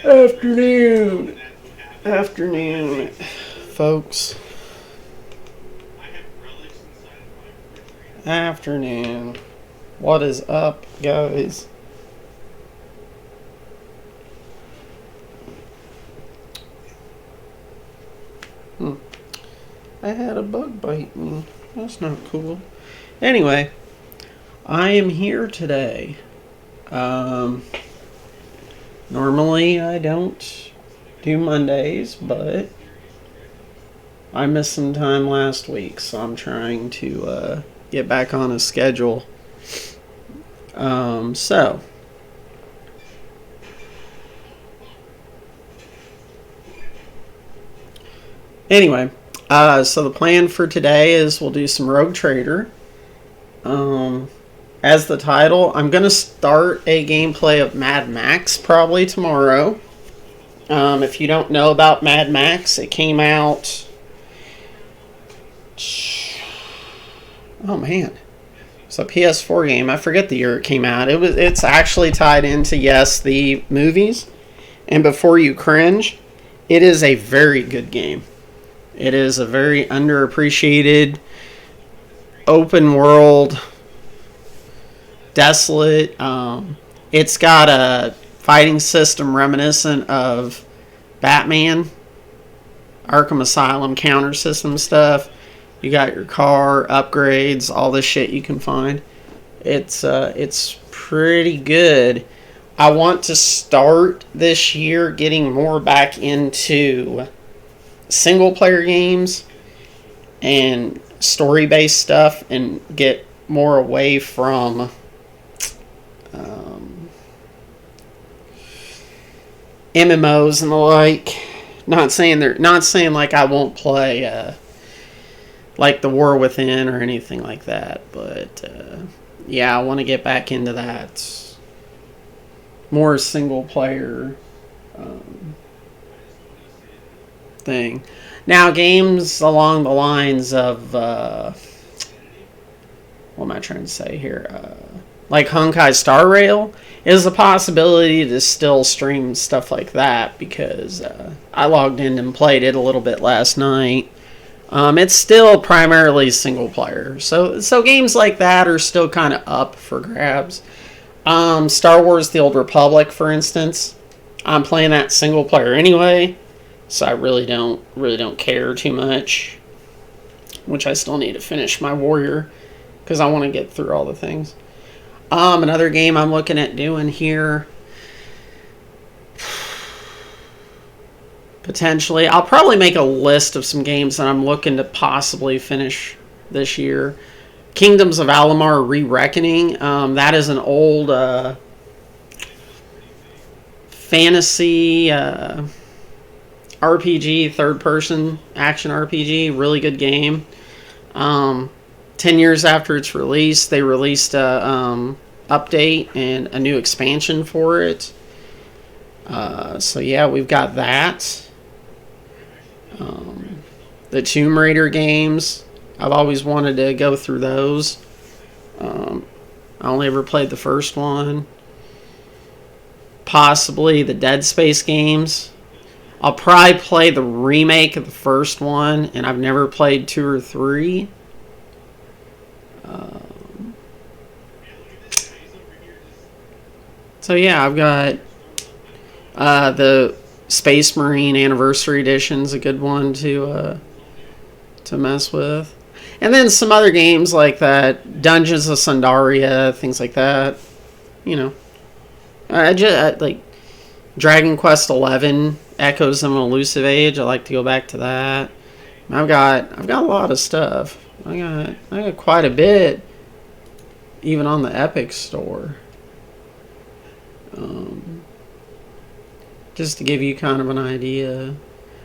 Afternoon. Afternoon, folks. Afternoon. What is up, guys? I had a bug bite me. That's not cool. Anyway, I am here today. Normally I don't do Mondays, but I missed some time last week, so I'm trying to get back on a schedule. So anyway, so the plan for today is we'll do some Rogue Trader. As the title, I'm going to start a gameplay of Mad Max probably tomorrow. If you don't know about Mad Max, it came out... Oh, man. It's a PS4 game. I forget the year it came out. It's actually tied into, yes, the movies. And before you cringe, it is a very good game. It is a very underappreciated, open world, desolate. It's got a fighting system reminiscent of Batman, Arkham Asylum counter system stuff. You got your car upgrades, all this shit you can find. It's pretty good. I want to start this year getting more back into single player games and story based stuff and get more away from MMOs and the like. Not saying like I won't play like the War Within or anything like that, but yeah, I want to get back into that more single player thing. Now, games along the lines of what am I trying to say here? Like Honkai Star Rail is a possibility to still stream stuff like that because I logged in and played it a little bit last night. It's still primarily single player, so games like that are still kind of up for grabs. Star Wars: The Old Republic, for instance, I'm playing that single player anyway, so I really don't care too much. Which I still need to finish my Warrior because I want to get through all the things. Another game I'm looking at doing here, potentially, I'll probably make a list of some games that I'm looking to possibly finish this year. Kingdoms of Amalur: Re-Reckoning. That is an old fantasy RPG, third-person action RPG. Really good game. 10 years after its release, they released a update and a new expansion for it. So yeah, we've got that. The Tomb Raider games, I've always wanted to go through those. I only ever played the first one. Possibly the Dead Space games. I'll probably play the remake of the first one, and I've never played 2 or 3. So yeah, I've got the Space Marine Anniversary Edition's a good one to mess with, and then some other games like that, Dungeons of Sundaria, things like that. You know, I like Dragon Quest XI, Echoes of an Elusive Age. I like to go back to that. I've got a lot of stuff. I got quite a bit, even on the Epic Store. Just to give you kind of an idea.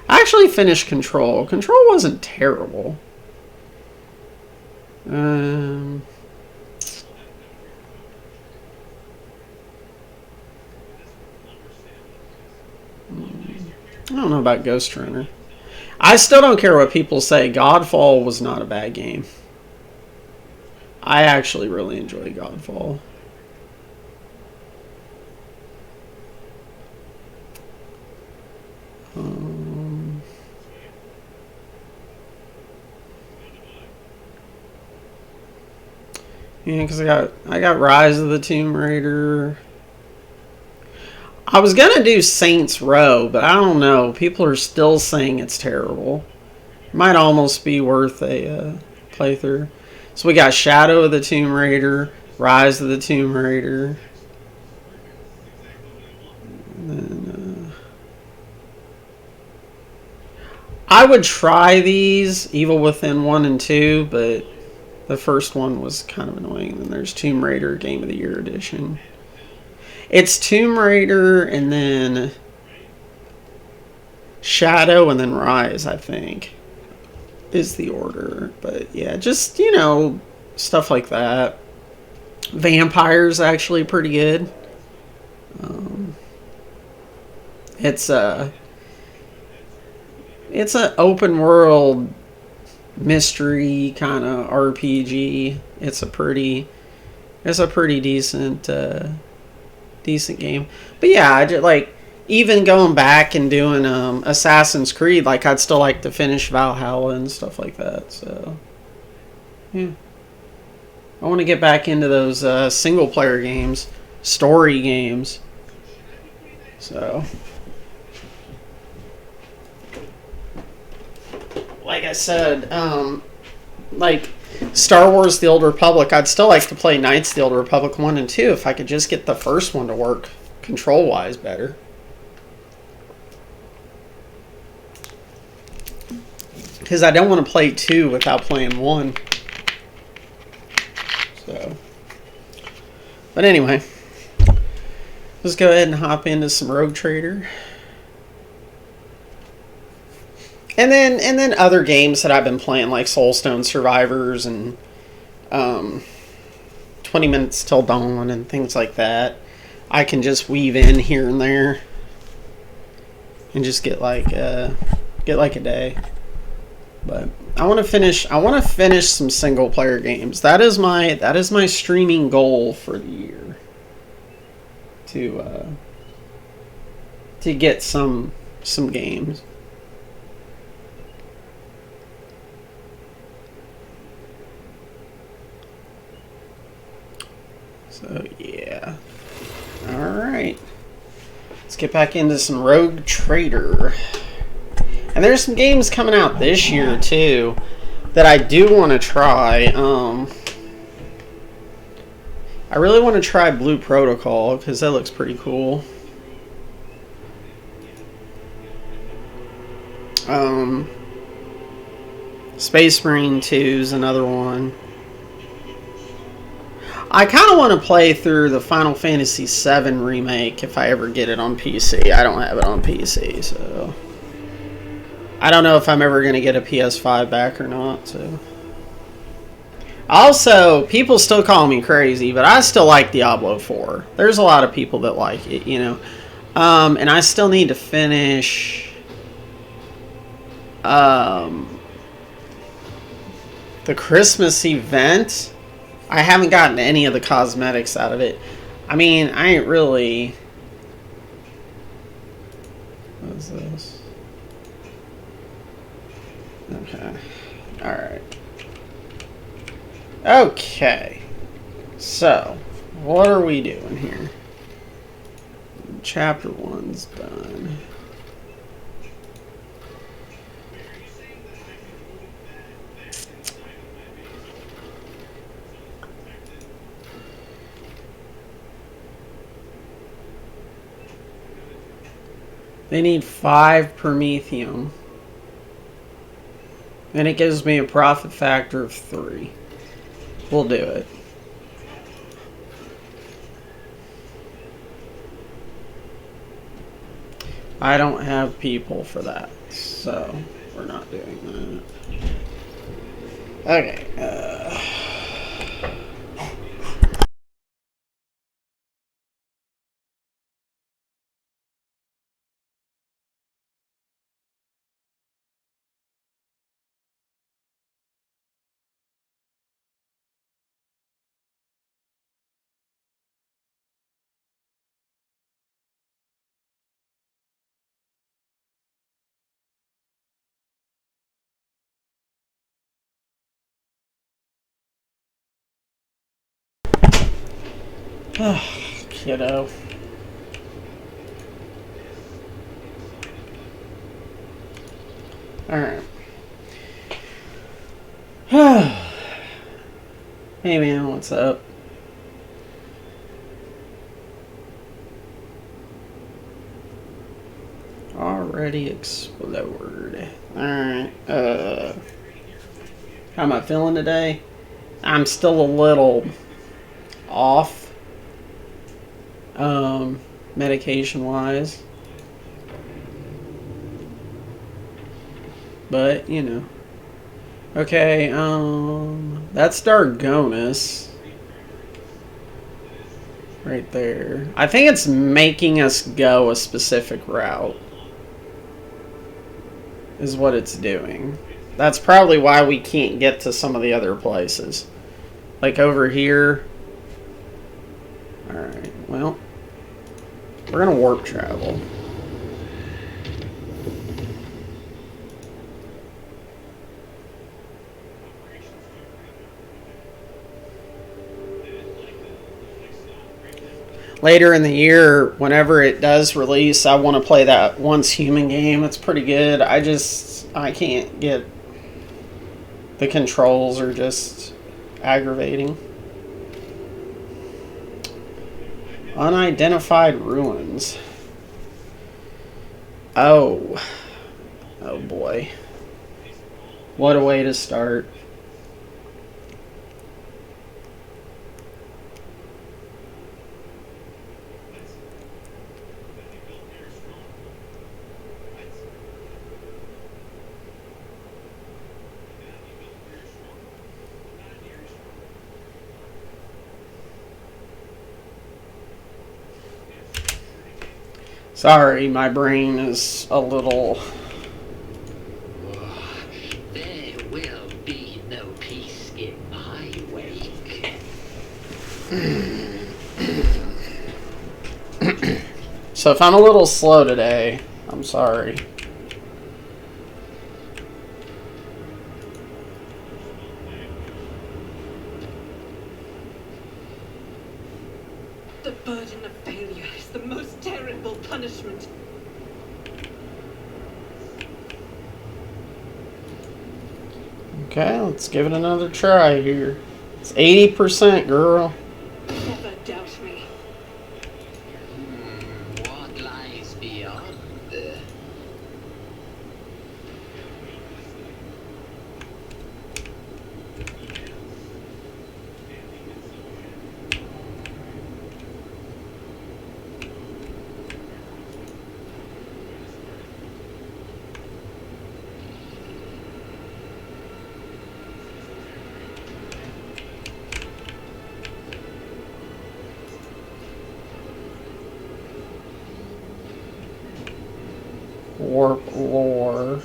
I actually finished Control. Control wasn't terrible. I don't know about Ghost Runner. I still don't care what people say. Godfall was not a bad game. I actually really enjoy Godfall. Yeah, because I got Rise of the Tomb Raider. I was gonna do Saints Row, but I don't know. People are still saying it's terrible. Might almost be worth a playthrough. So we got Shadow of the Tomb Raider, Rise of the Tomb Raider, and then I would try these Evil Within 1 and 2, but the first one was kind of annoying. And then there's Tomb Raider Game of the Year edition. It's Tomb Raider and then Shadow and then Rise, I think, is the order. But yeah, just, stuff like that. Vampire's actually pretty good. Um, it's a it's an open world mystery kind of RPG. It's a pretty decent game. But yeah, I just, like, even going back and doing Assassin's Creed, like, I'd still like to finish Valhalla and stuff like that. So yeah, I want to get back into those single player games, story games. So like I said, like Star Wars: The Old Republic, I'd still like to play Knights of the Old Republic 1 and 2 if I could just get the first one to work control wise better. Because I don't want to play 2 without playing 1. So, but anyway, let's go ahead and hop into some Rogue Trader. And then other games that I've been playing, like Soulstone Survivors and 20 Minutes Till Dawn and things like that. I can just weave in here and there and just get like a day. But I want to finish some single player games. That is my streaming goal for the year. To get some games. So yeah. Alright. Let's get back into some Rogue Trader. And there's some games coming out this year too that I do want to try. I really want to try Blue Protocol because that looks pretty cool. Space Marine 2 is another one. I kind of want to play through the Final Fantasy VII remake if I ever get it on PC. I don't have it on PC, so I don't know if I'm ever going to get a PS5 back or not. So, also, people still call me crazy, but I still like Diablo 4. There's a lot of people that like it, and I still need to finish the Christmas event. I haven't gotten any of the cosmetics out of it. I mean, I ain't really... What is this? Okay. Alright. Okay. So, what are we doing here? Chapter 1's done. They need 5 Promethium. And it gives me a profit factor of 3. We'll do it. I don't have people for that, so we're not doing that. Okay. Kiddo. Alright. Hey man, what's up? Already exploded. Alright, how am I feeling today? I'm still a little off, medication wise. But, you know. Okay, that's Dargonus. Right there. I think it's making us go a specific route. Is what it's doing. That's probably why we can't get to some of the other places. Like over here. Alright, well. We're gonna warp travel. Later in the year, whenever it does release, I want to play that Once Human game. It's pretty good. I can't get... The controls are just aggravating. Unidentified ruins. Oh. Oh boy. What a way to start. Sorry, my brain is a little... There will be no peace in my wake. So if I'm a little slow today, I'm sorry. The burden of failure is the most terrible punishment. Okay, let's give it another try here. It's 80%, girl. Never doubt me. What lies beyond? Warp lore.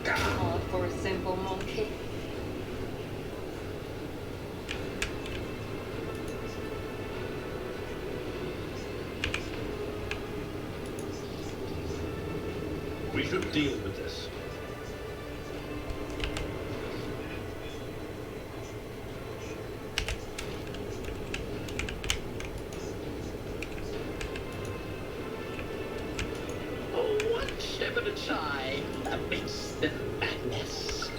Hard for a simple monkey. We should deal with this. One step at a time amidst the madness.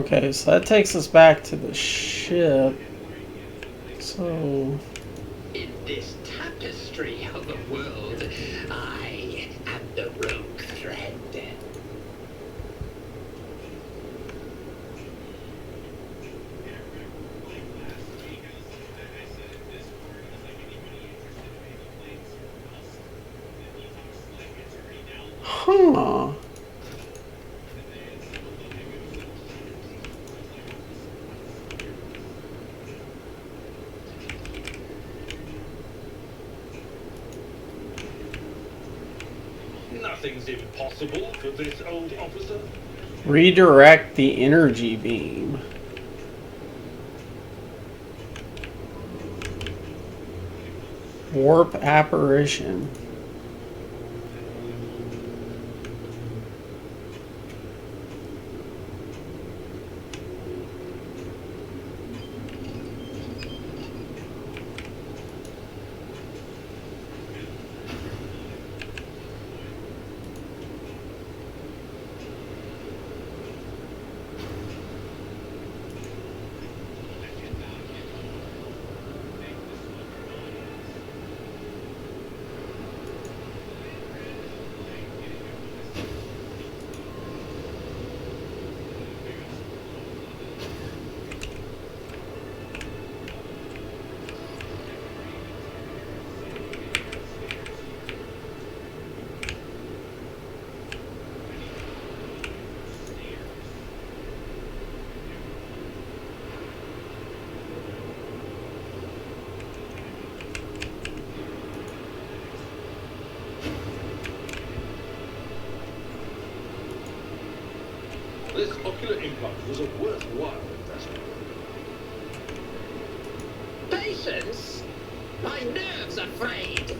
Okay, so that takes us back to the ship. So... In this tapestry of the world, I am the rogue thread. Huh. Nothing's impossible for this old officer. Redirect the energy beam. Warp apparition. This ocular implant was a worthwhile investment. Patience? My nerves are frayed.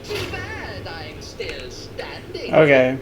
Too bad I'm still standing. Okay.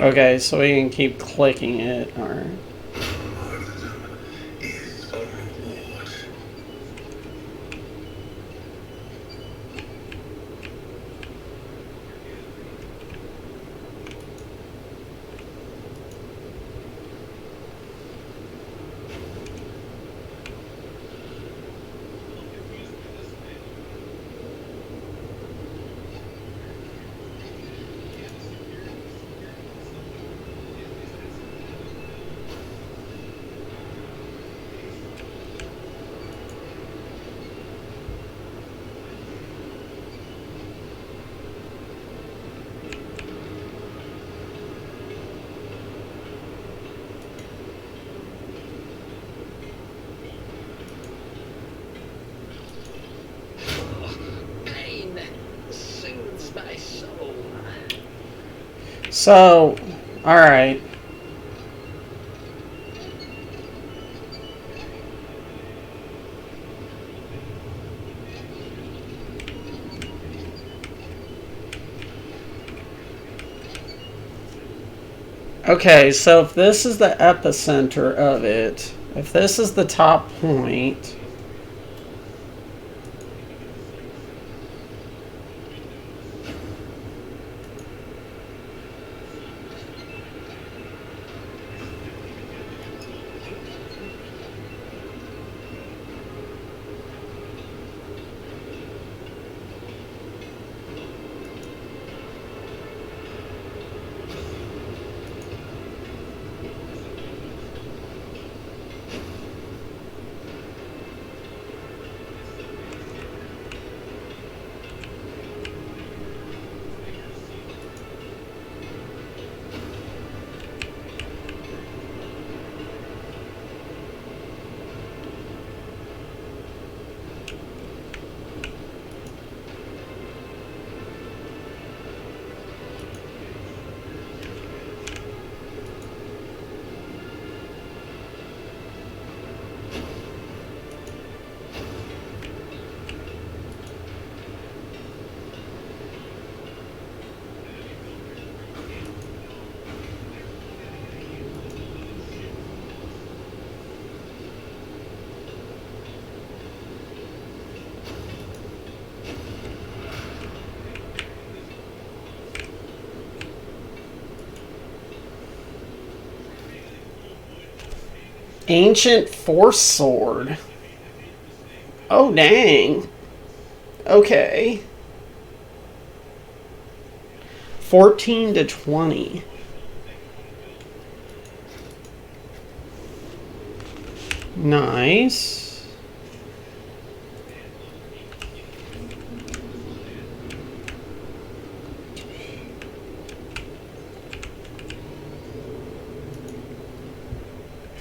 Okay, so we can keep clicking it. Alright. Pain soothes my soul. So, alright. Okay, so if this is the epicenter of it, if this is the top point, Ancient Force Sword. Oh, dang. Okay. 14 to 20. Nice.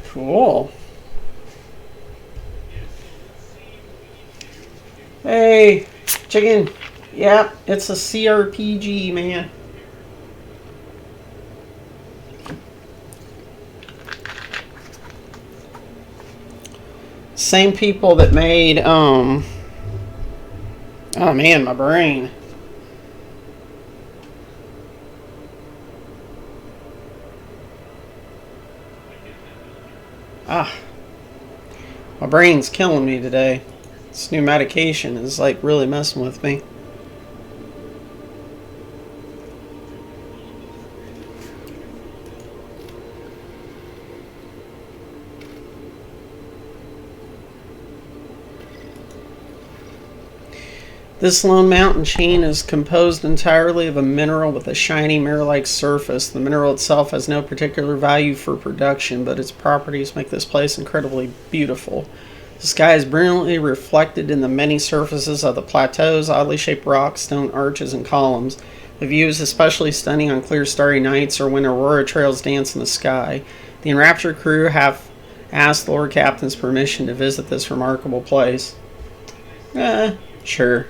Cool. Hey, chicken. Yep, it's a CRPG, man. Same people that made, oh man, my brain. Ah, my brain's killing me today. This new medication is like really messing with me. This Lone Mountain chain is composed entirely of a mineral with a shiny mirror-like surface. The mineral itself has no particular value for production, but its properties make this place incredibly beautiful. The sky is brilliantly reflected in the many surfaces of the plateaus, oddly shaped rocks, stone arches, and columns. The view is especially stunning on clear starry nights or when aurora trails dance in the sky. The enraptured crew have asked the Lord Captain's permission to visit this remarkable place. Sure.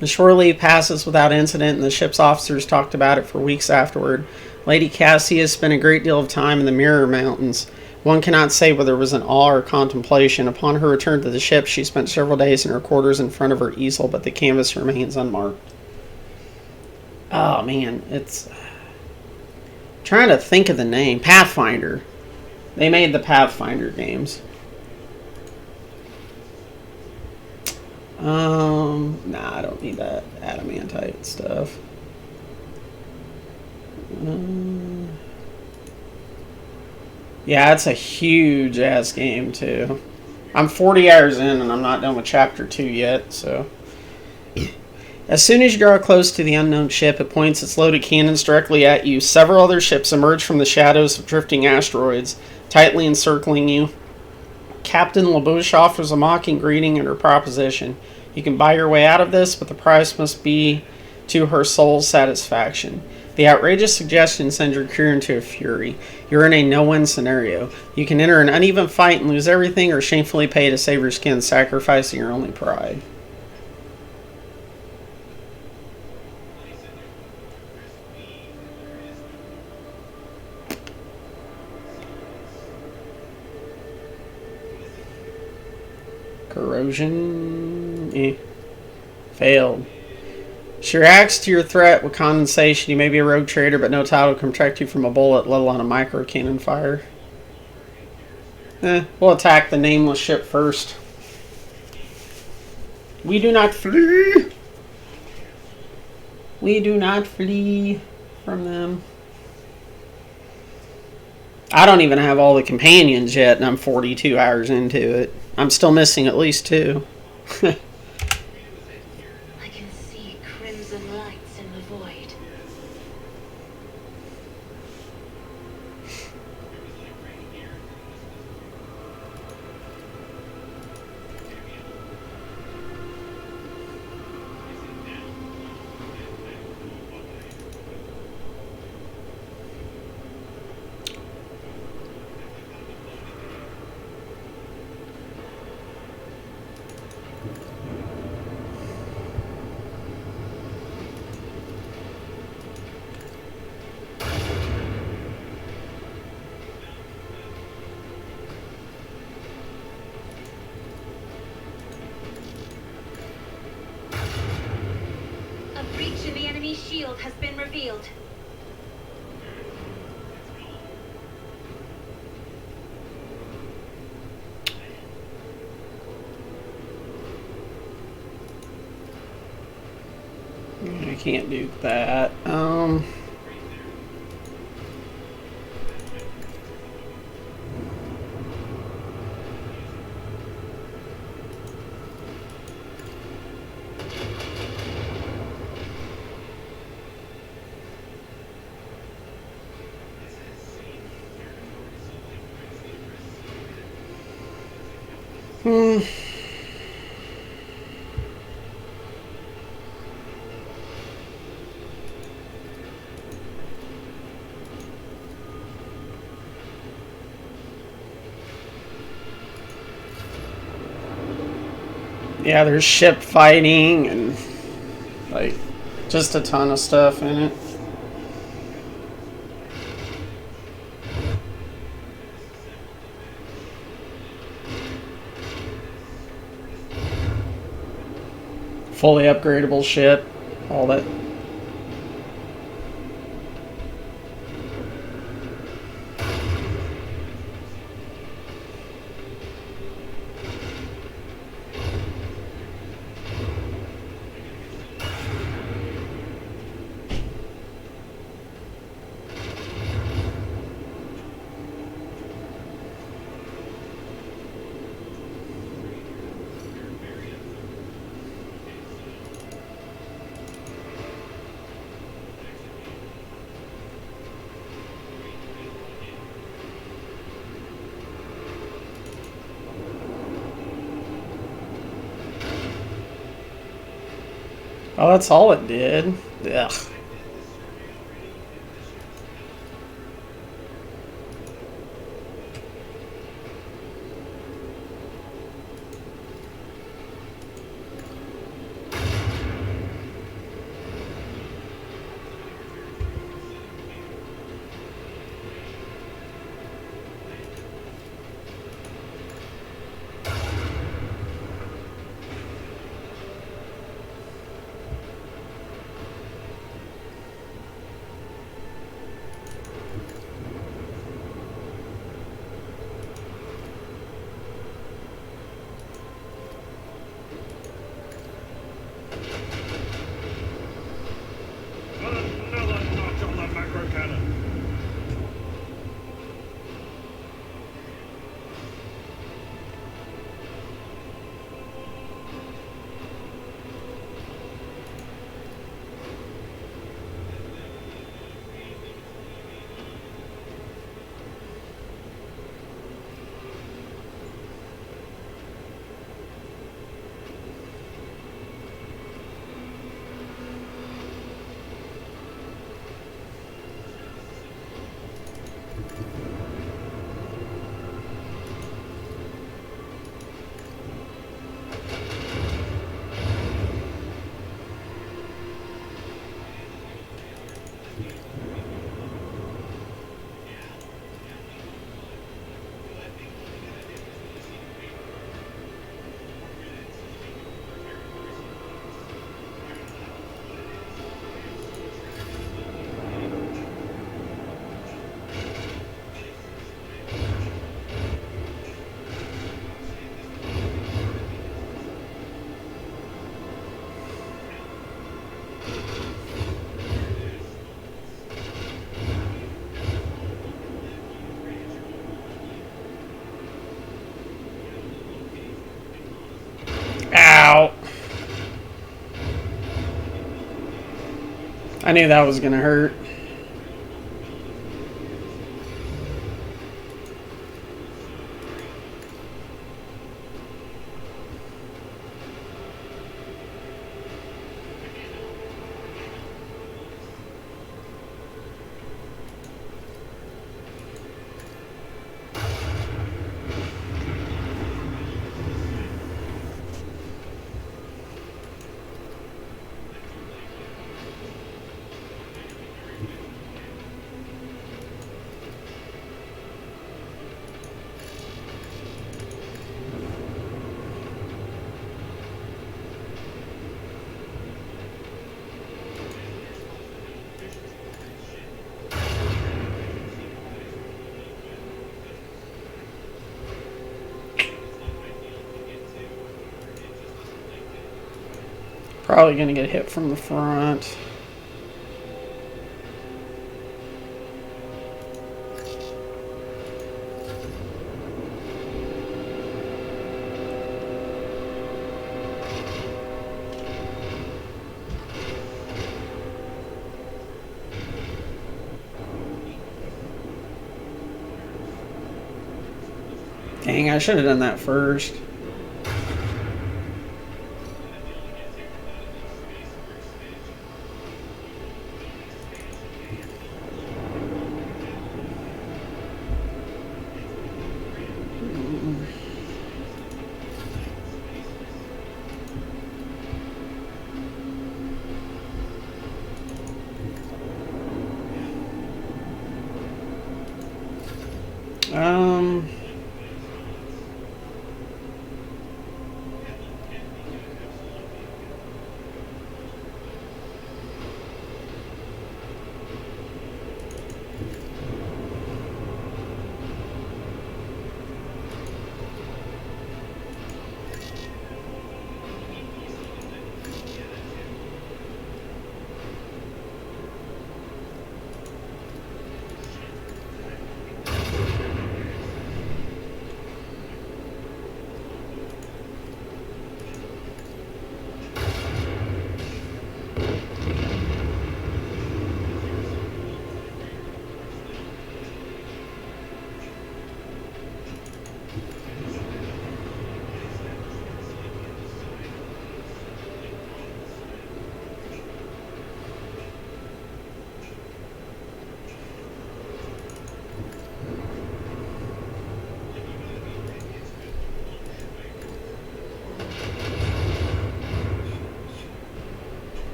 The shore leave passes without incident, and the ship's officers talked about it for weeks afterward. Lady Cassia spent a great deal of time in the Mirror Mountains. One cannot say whether it was an awe or contemplation. Upon her return to the ship, she spent several days in her quarters in front of her easel, but the canvas remains unmarked. Oh man, it's... trying to think of the name. Pathfinder. They made the Pathfinder games. Nah, I don't need that adamantite stuff. Yeah, it's a huge ass game too. I'm 40 hours in and I'm not done with chapter 2 yet, so. As soon as you draw close to the unknown ship, it points its loaded cannons directly at you. Several other ships emerge from the shadows of drifting asteroids, tightly encircling you. Captain LaBouche offers a mocking greeting and her proposition. You can buy your way out of this, but the price must be to her soul's satisfaction. The outrageous suggestion sends your crew into a fury. You're in a no-win scenario. You can enter an uneven fight and lose everything, or shamefully pay to save your skin, sacrificing your only pride. Corrosion. Failed. She reacts to your threat with condensation. You may be a rogue trader, but no title can protect you from a bullet, let alone a micro cannon fire. We'll attack the nameless ship first. We do not flee. We do not flee from them. I don't even have all the companions yet, and I'm 42 hours into it. I'm still missing at least 2. I can see crimson lights in the void. Shield has been revealed. I can't do that. Hmm. Yeah, there's ship fighting and like just a ton of stuff in it. Fully upgradable ship, all that. Oh, that's all it did. Ugh. Another notch on the macro cannon. Ow. I knew that was gonna hurt. Probably gonna get hit from the front. Dang, I should have done that first. Um.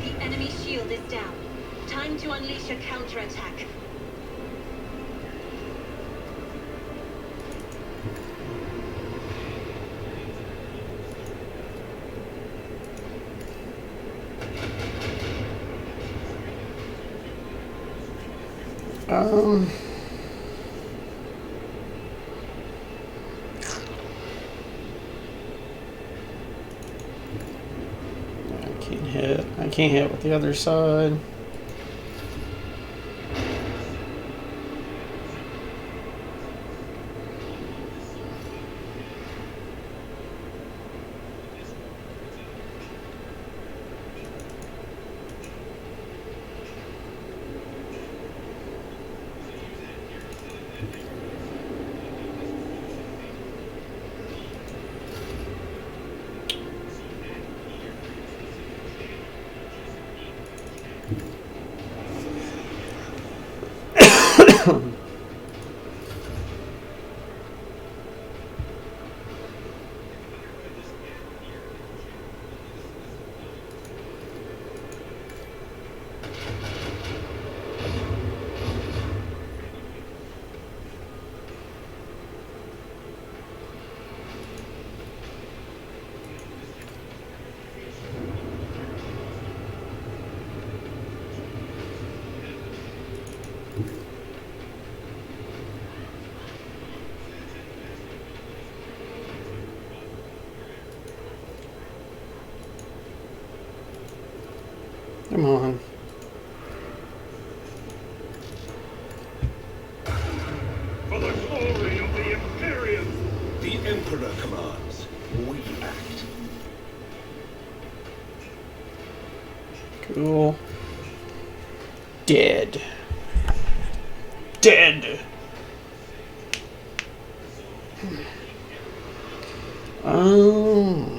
The enemy shield is down. Time to unleash a counterattack. Um. I can't hit with the other side. Come on. For the glory of the Imperium! The Emperor commands. We act. Cool. Dead. Dead. Oh.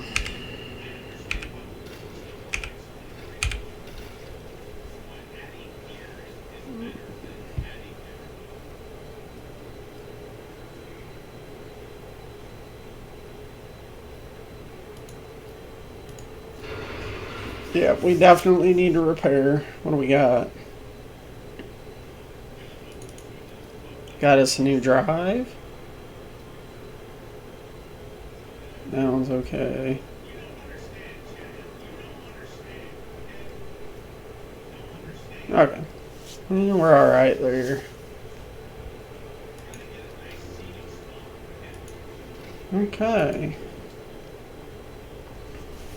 Yeah, we definitely need to repair. What do we got? Got us a new drive. That one's okay. Okay. We're alright there. Okay.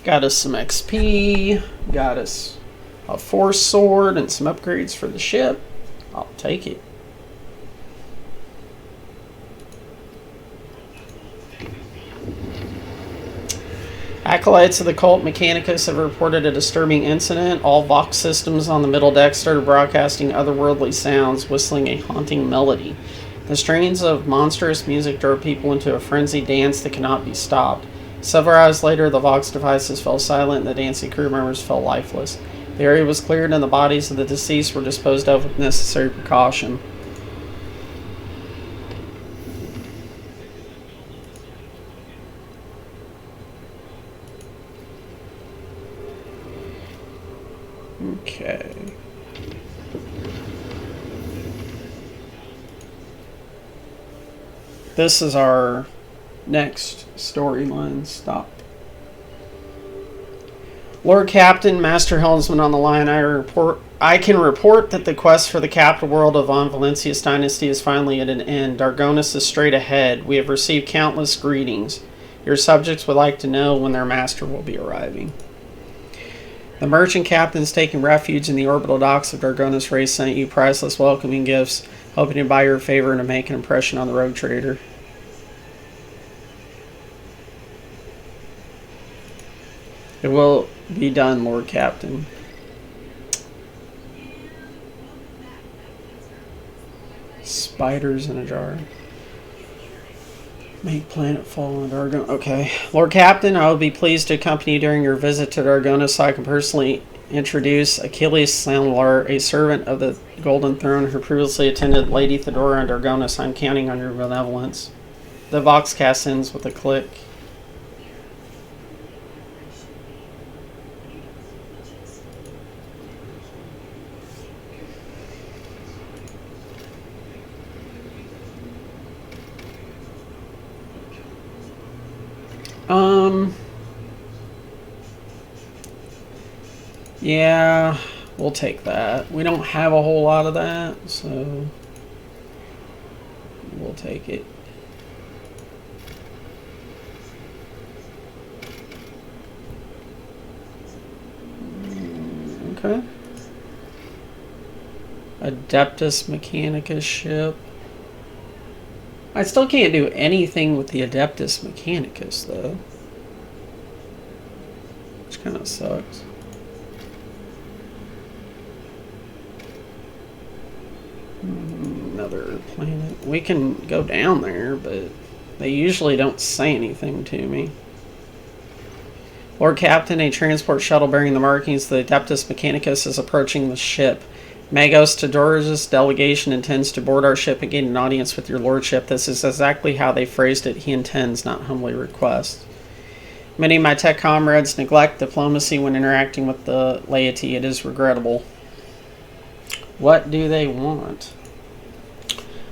Got us some XP. Got us a force sword and some upgrades for the ship. I'll take it. Acolytes of the cult Mechanicus have reported a disturbing incident. All Vox systems on the middle deck started broadcasting otherworldly sounds, whistling a haunting melody. The strains of monstrous music drove people into a frenzied dance that cannot be stopped. Several hours later, the Vox devices fell silent and the dancing crew members fell lifeless. The area was cleared and the bodies of the deceased were disposed of with necessary precaution. Okay. This is our next storyline stop. Lord Captain, Master Helmsman on the line, I can report that the quest for the capital world of Von Valencia's dynasty is finally at an end. Dargonis is straight ahead. We have received countless greetings. Your subjects would like to know when their master will be arriving. The merchant captains taking refuge in the orbital docks of Dargonis Race sent you priceless welcoming gifts, hoping to buy your favor and to make an impression on the rogue trader. It will be done, Lord Captain. Spiders in a jar. Make planet fall on Dargon. Okay. Lord Captain, I will be pleased to accompany you during your visit to Dargonis so I can personally introduce Achilles Sanlar, a servant of the Golden Throne who previously attended Lady Thedora and Dargonis. I'm counting on your benevolence. The Voxcast ends with a click. Yeah, we'll take that. We don't have a whole lot of that, so we'll take it. Okay. Adeptus Mechanicus ship. I still can't do anything with the Adeptus Mechanicus, though. Which kind of sucks. Another planet. We can go down there, but they usually don't say anything to me. Lord Captain, a transport shuttle bearing the markings of the Adeptus Mechanicus is approaching the ship. Magos Todor's delegation intends to board our ship and gain an audience with your lordship. This is exactly how they phrased it. He intends, not humbly requests. Many of my tech comrades neglect diplomacy when interacting with the laity. It is regrettable. What do they want?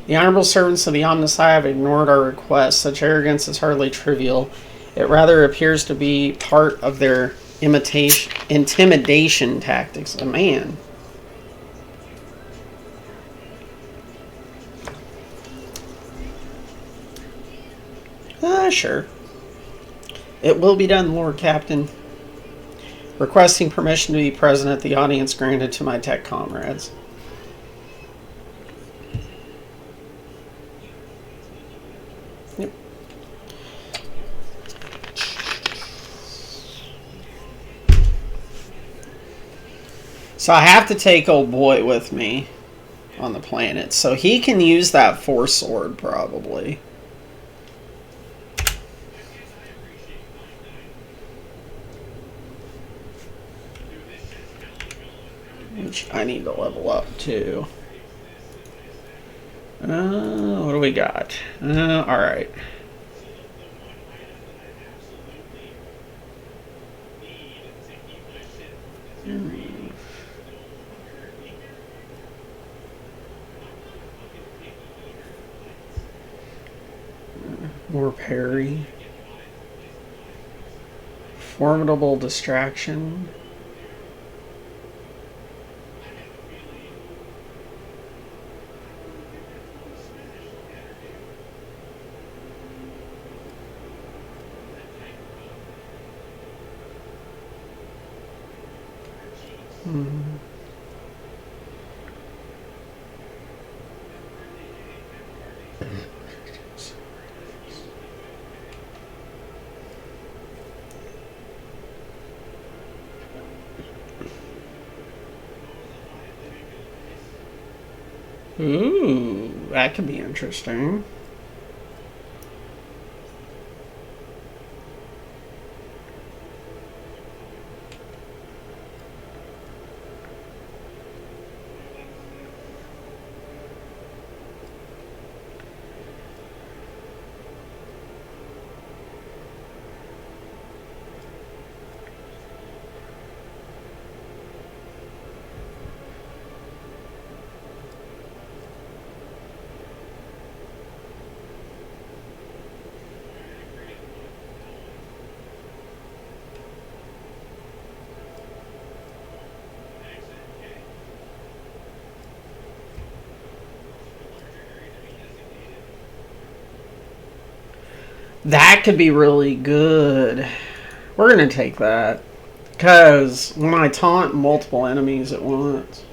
The honorable servants of the Omnissiah have ignored our request. Such arrogance is hardly trivial. It rather appears to be part of their intimidation tactics. Man. Sure. It will be done, Lord Captain. Requesting permission to be present at the audience granted to my tech comrades. Yep. So I have to take old boy with me on the planet, so he can use that force sword probably. Which I need to level up too. What do we got? Alright. More parry. Formidable distraction. Mm. Ooh, that could be interesting. That could be really good. We're gonna take that. Because when I taunt multiple enemies at once.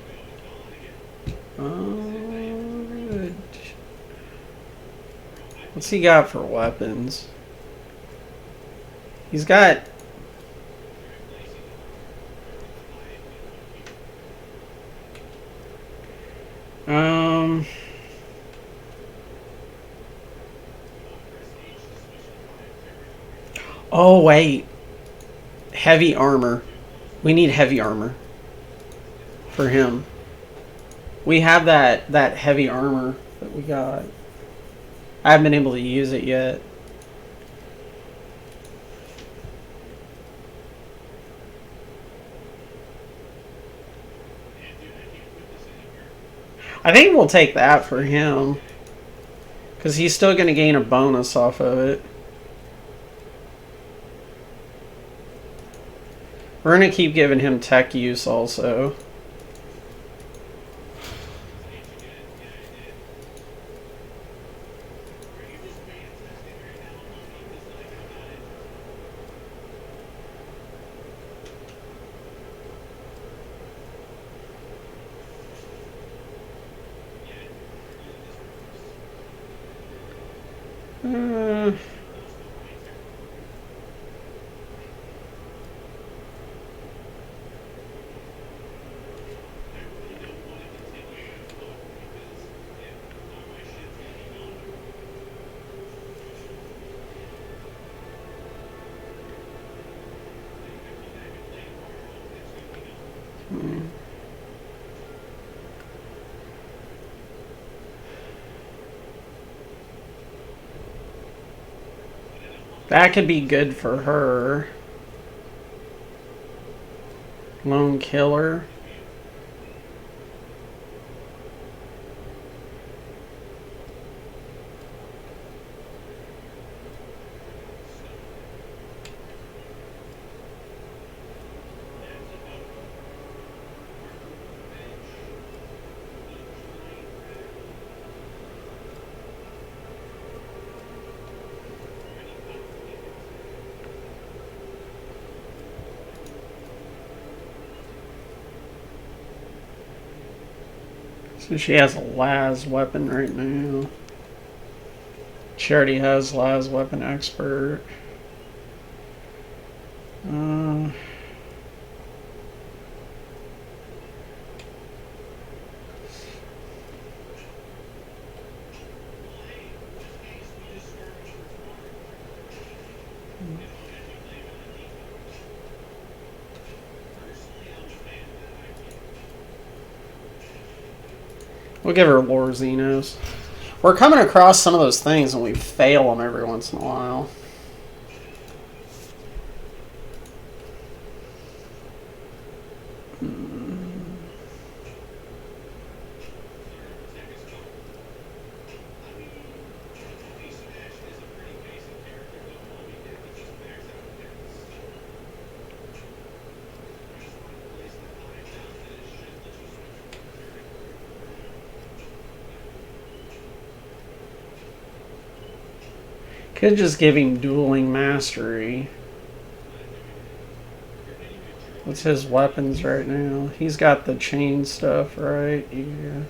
Good. What's he got for weapons? He's got... Um... Oh, wait. Heavy armor. We need heavy armor. For him. We have that heavy armor that we got. I haven't been able to use it yet. I think we'll take that for him. Because he's still going to gain a bonus off of it. We're going to keep giving him tech use also. That could be good for her. Lone killer. So she has a las weapon right now. She already has las weapon expert. We'll give her Lore Xenos. We're coming across some of those things and we fail them every once in a while. Could just give him dueling mastery. What's his weapons right now? He's got the chain stuff, right? Yeah.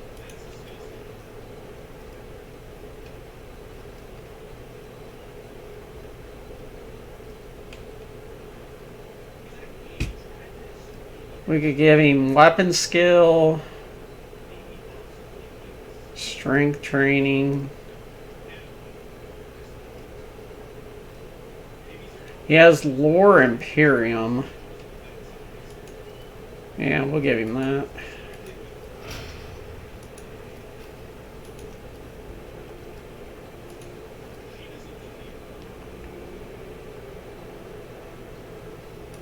We could give him weapon skill, strength training. He has lore Imperium. Yeah, we'll give him that.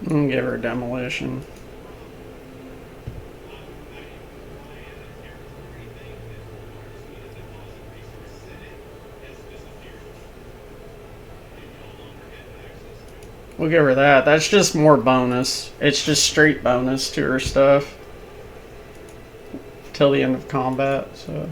We'll give her demolition. We'll give her that. That's just more bonus. It's just straight bonus to her stuff. Till the end of combat, so.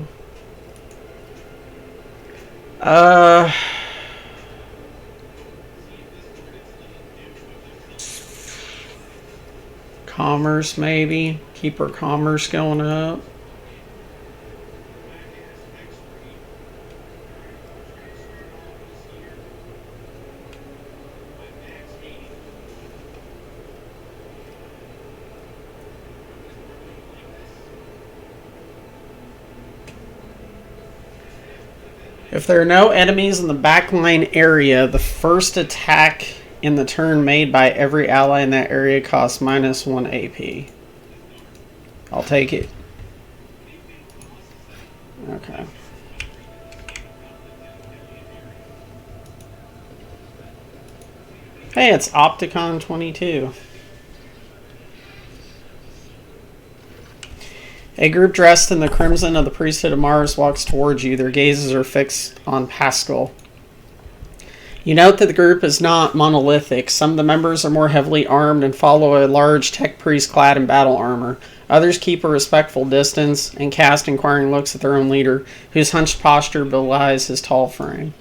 Commerce, maybe. Keep her commerce going up. If there are no enemies in the backline area, the first attack in the turn made by every ally in that area costs -1 AP. I'll take it. Okay. Hey, it's Opticon 22. A group dressed in the crimson of the priesthood of Mars walks towards you. Their gazes are fixed on Pascal. You note that the group is not monolithic. Some of the members are more heavily armed and follow a large tech priest clad in battle armor. Others keep a respectful distance and cast inquiring looks at their own leader, whose hunched posture belies his tall frame.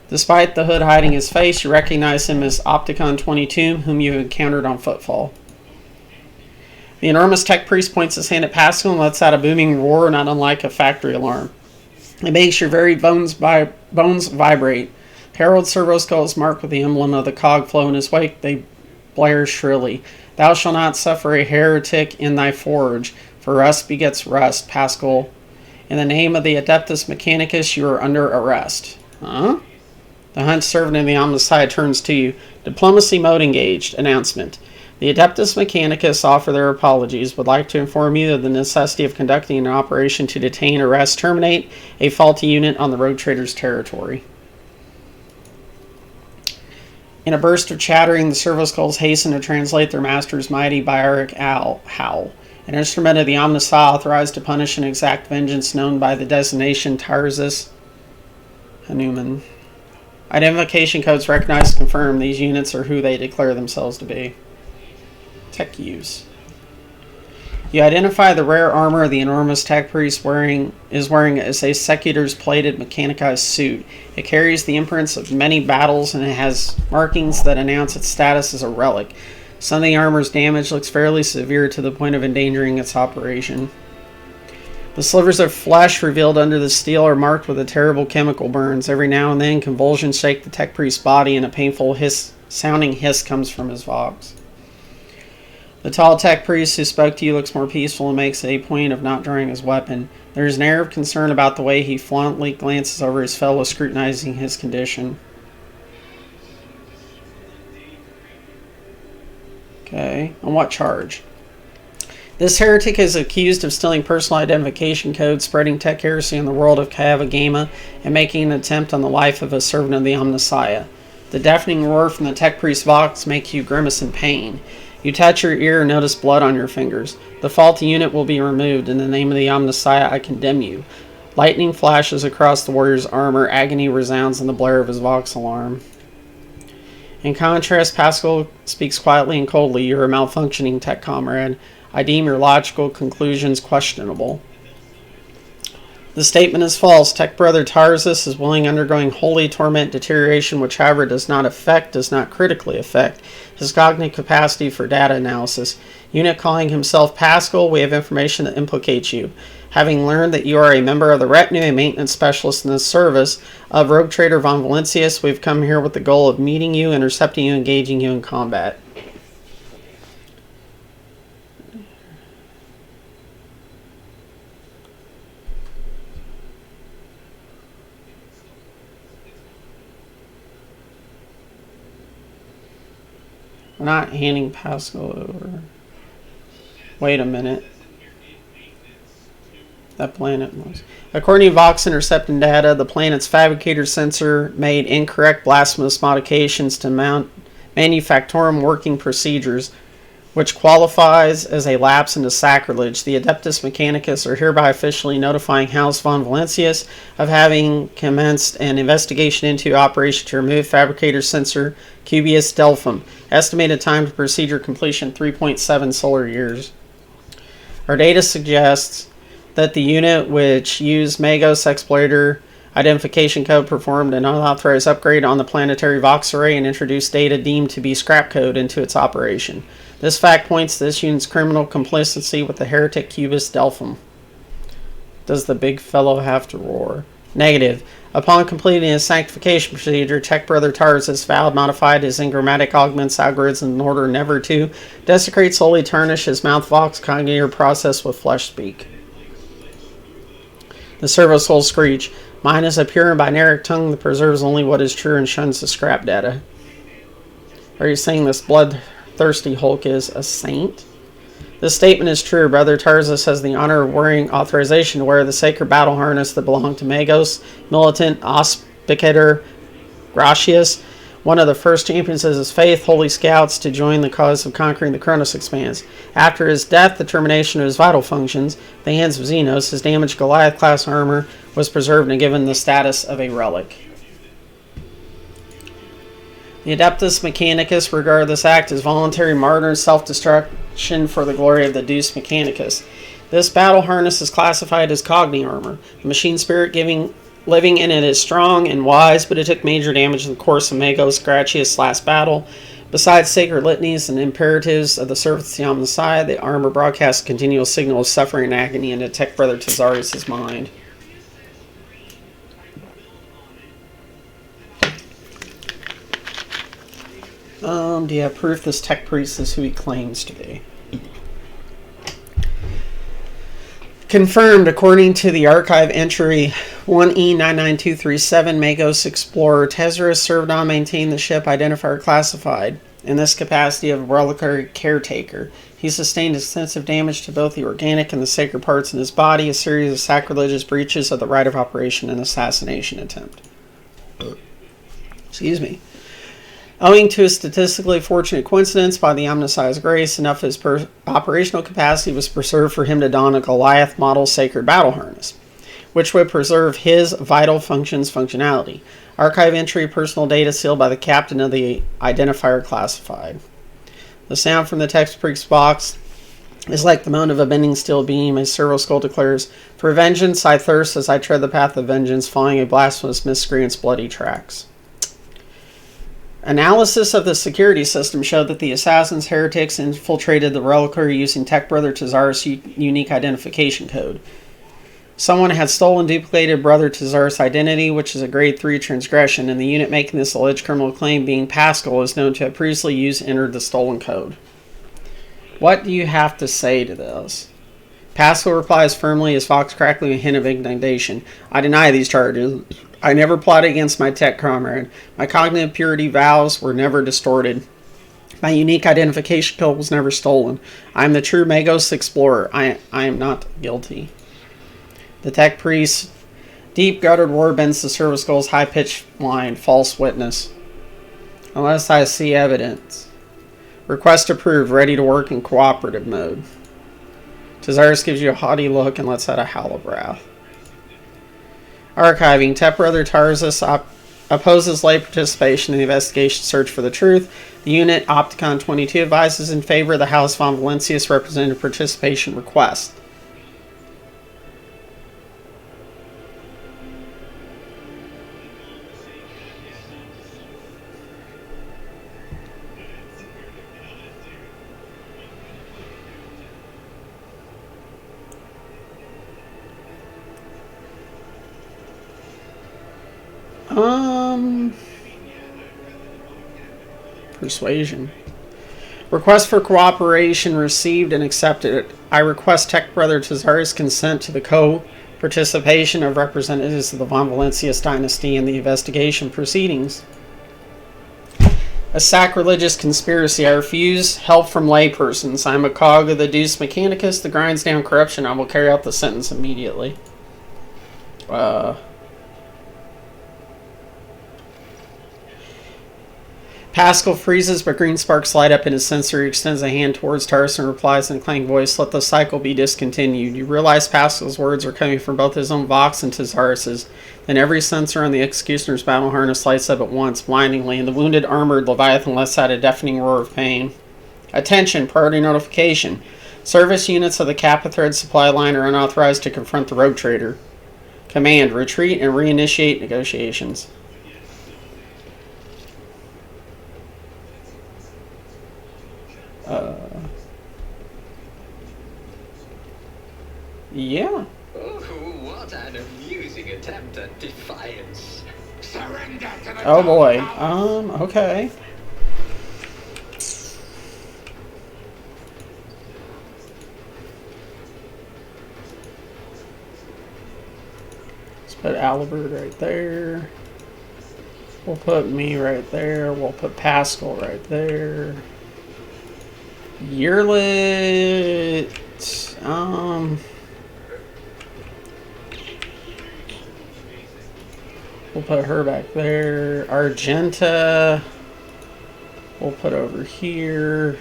Despite the hood hiding his face, you recognize him as Opticon 22, whom you encountered on Footfall. The enormous tech priest points his hand at Pascal and lets out a booming roar not unlike a factory alarm. It makes your very bones vibrate. Harold's servo skull is marked with the emblem of the cog flow in his wake. They blare shrilly. Thou shalt not suffer a heretic in thy forge, for rust begets rust, Pascal. In the name of the Adeptus Mechanicus, you are under arrest. Huh? The hunched servant in the Omnissiah turns to you. Diplomacy mode engaged. Announcement. The Adeptus Mechanicus offer their apologies, would like to inform you of the necessity of conducting an operation to detain, arrest, terminate a faulty unit on the Rogue Trader's territory. In a burst of chattering, the servo skulls hasten to translate their master's mighty barbaric howl, an instrument of the Omnissiah authorized to punish and exact vengeance known by the designation Tarzus Hanuman. Identification codes recognized and confirm these units are who they declare themselves to be. Tech use. You identify the rare armor the enormous tech priest is wearing as a Secutor's plated mechanized suit. It carries the imprints of many battles and it has markings that announce its status as a relic. Some of the armor's damage looks fairly severe to the point of endangering its operation. The slivers of flesh revealed under the steel are marked with the terrible chemical burns. Every now and then, convulsions shake the tech priest's body and a painful sounding hiss comes from his vox. The tall tech priest who spoke to you looks more peaceful and makes a point of not drawing his weapon. There is an air of concern about the way he flauntingly glances over his fellow, scrutinizing his condition. Okay, on what charge? This heretic is accused of stealing personal identification codes, spreading tech heresy in the world of Kava Gama, and making an attempt on the life of a servant of the Omnissiah. The deafening roar from the tech priest's vox makes you grimace in pain. You touch your ear and notice blood on your fingers. The faulty unit will be removed. In the name of the Omnissiah, I condemn you. Lightning flashes across the warrior's armor. Agony resounds in the blare of his vox alarm. In contrast, Pascal speaks quietly and coldly. You're a malfunctioning tech comrade. I deem your logical conclusions questionable. The statement is false. Tech Brother Tarzus is willing undergoing holy torment deterioration, which however does not critically affect his cognitive capacity for data analysis. Unit calling himself Pascal, we have information that implicates you. Having learned that you are a member of the retinue and maintenance specialist in the service of Rogue Trader von Valencius, we've come here with the goal of meeting you, intercepting you, engaging you in combat. We're not handing Pascal over. Wait a minute. That planet was. According to Vox intercepting data, the planet's fabricator sensor made incorrect blasphemous modifications to manufactorum working procedures, which qualifies as a lapse into sacrilege. The Adeptus Mechanicus are hereby officially notifying House von Valencius of having commenced an investigation into operation to remove fabricator sensor Cubius Delphum. Estimated time to procedure completion 3.7 solar years. Our data suggests that the unit which used Magos Explorator identification code performed an unauthorized upgrade on the planetary Vox array and introduced data deemed to be scrap code into its operation. This fact points to this unit's criminal complicity with the heretic Cubus Delphum. Does the big fellow have to roar? Negative. Upon completing his sanctification procedure, Tech Brother Tarzus vowed modified his engrammatic augments algorithm in order never to desecrate, solely tarnish his mouth Vox cognitive process with flesh speak. The servo soul screech. Mine is a pure and binary tongue that preserves only what is true and shuns the scrap data. Are you saying this bloodthirsty Hulk is a saint? This statement is true. Brother Tarzus has the honor of wearing authorization to wear the sacred battle harness that belonged to Magos, militant Auspicator Gratius, one of the first champions of his faith, holy scouts, to join the cause of conquering the Chronos Expanse. After his death, the termination of his vital functions, the hands of Xenos, his damaged Goliath-class armor was preserved and given the status of a relic. The Adeptus Mechanicus regard this act as voluntary martyr and self-destruction for the glory of the Deus Mechanicus. This battle harness is classified as Cogni armor. The machine spirit living in it is strong and wise, but it took major damage in the course of Magos Gratius' last battle. Besides sacred litanies and imperatives of the service on the side, the armor broadcasts a continual signal of suffering and agony into Tech Brother Tazarius' mind. Do you have proof this tech priest is who he claims to be? Confirmed, according to the archive entry 1E99237, Magos Explorer Tezris served on maintained the ship identifier classified. In this capacity of reliquary caretaker, he sustained extensive damage to both the organic and the sacred parts in his body, a series of sacrilegious breaches of the right of operation and assassination attempt. Excuse me. Owing to a statistically fortunate coincidence, by the omniscience grace, enough of his operational capacity was preserved for him to don a Goliath model sacred battle harness, which would preserve his vital functionality. Archive entry, personal data sealed by the captain of the identifier classified. The sound from the text priest box is like the moan of a bending steel beam, as Servo Skull declares, "For vengeance I thirst as I tread the path of vengeance, following a blasphemous miscreant's bloody tracks." Analysis of the security system showed that the assassins heretics infiltrated the reliquary using Tech Brother Tazarus' unique identification code. Someone had stolen duplicated Brother Tazarus' identity, which is a grade 3 transgression, and the unit making this alleged criminal claim, being Pascal, is known to have previously entered the stolen code. What do you have to say to this? Pascal replies firmly as Fox crackling a hint of indignation. I deny these charges. I never plotted against my tech comrade. My cognitive purity vows were never distorted. My unique identification code was never stolen. I am the true Magos Explorer. I am not guilty. The tech priest's deep guttered roar bends the Servo Skull's high-pitched whine. False witness. Unless I see evidence. Request approved. Ready to work in cooperative mode. Tazarus gives you a haughty look and lets out a howl of wrath. Archiving. Tech Brother Tarzus opposes lay participation in the investigation search for the truth. The unit, Opticon 22, advises in favor of the House von Valencius representative participation request. Persuasion. Request for cooperation received and accepted. I request Tech Brother Tazar's consent to the co-participation of representatives of the Von Valencius dynasty in the investigation proceedings. A sacrilegious conspiracy. I refuse help from laypersons. I am a cog of the Deus Mechanicus that grinds down corruption. I will carry out the sentence immediately. Pascal freezes, but green sparks light up in his sensor. He extends a hand towards Taurus and replies in a clanging voice, "Let the cycle be discontinued." You realize Pascal's words are coming from both his own Vox and Tazarus's. Then every sensor on the Executioner's battle harness lights up at once, blindingly, and the wounded, armored Leviathan lets out a deafening roar of pain. Attention! Priority notification. Service units of the Kappa Thread supply line are unauthorized to confront the rogue trader. Command, retreat and reinitiate negotiations. Yeah. Oh, what an amusing attempt at defiance. Surrender to the Oh boy. dark Okay. Let's put Albert right there. We'll put me right there. We'll put Pascal right there. Yearlit. We'll put her back there. Argenta. We'll put over here.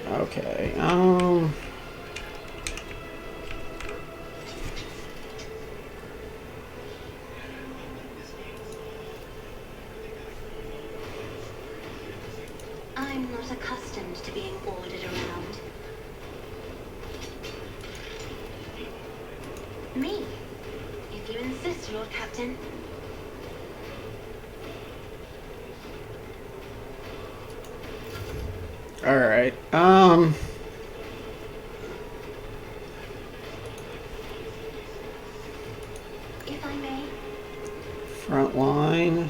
Okay. I'm not accustomed to being ordered around. Me, if you insist, Lord Captain. All right. If I may. Front line.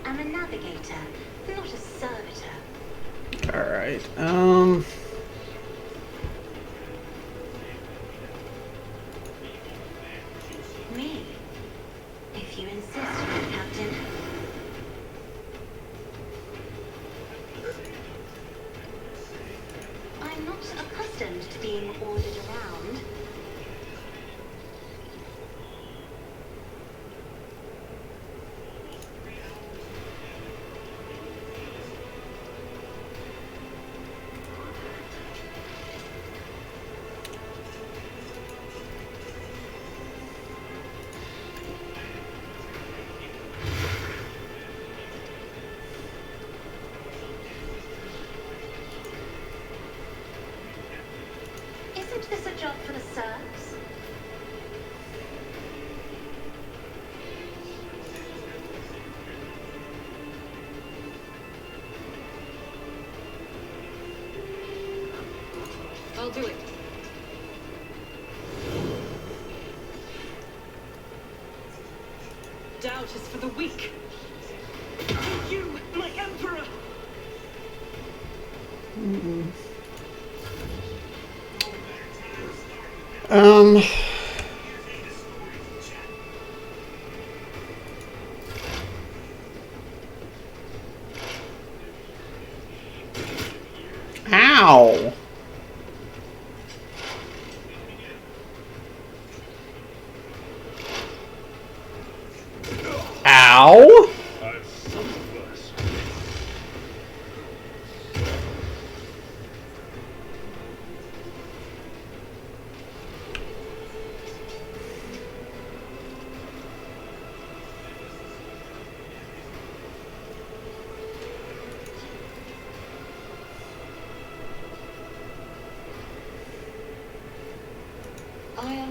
I'm a navigator, not a servitor. Alright, Me, if you insist, Lord Captain. I'm not accustomed to being ordered around. Isn't this a job for the serfs? I'll do it. Doubt is for the weak. You, my emperor! Ow! Ow! I've suffered worse.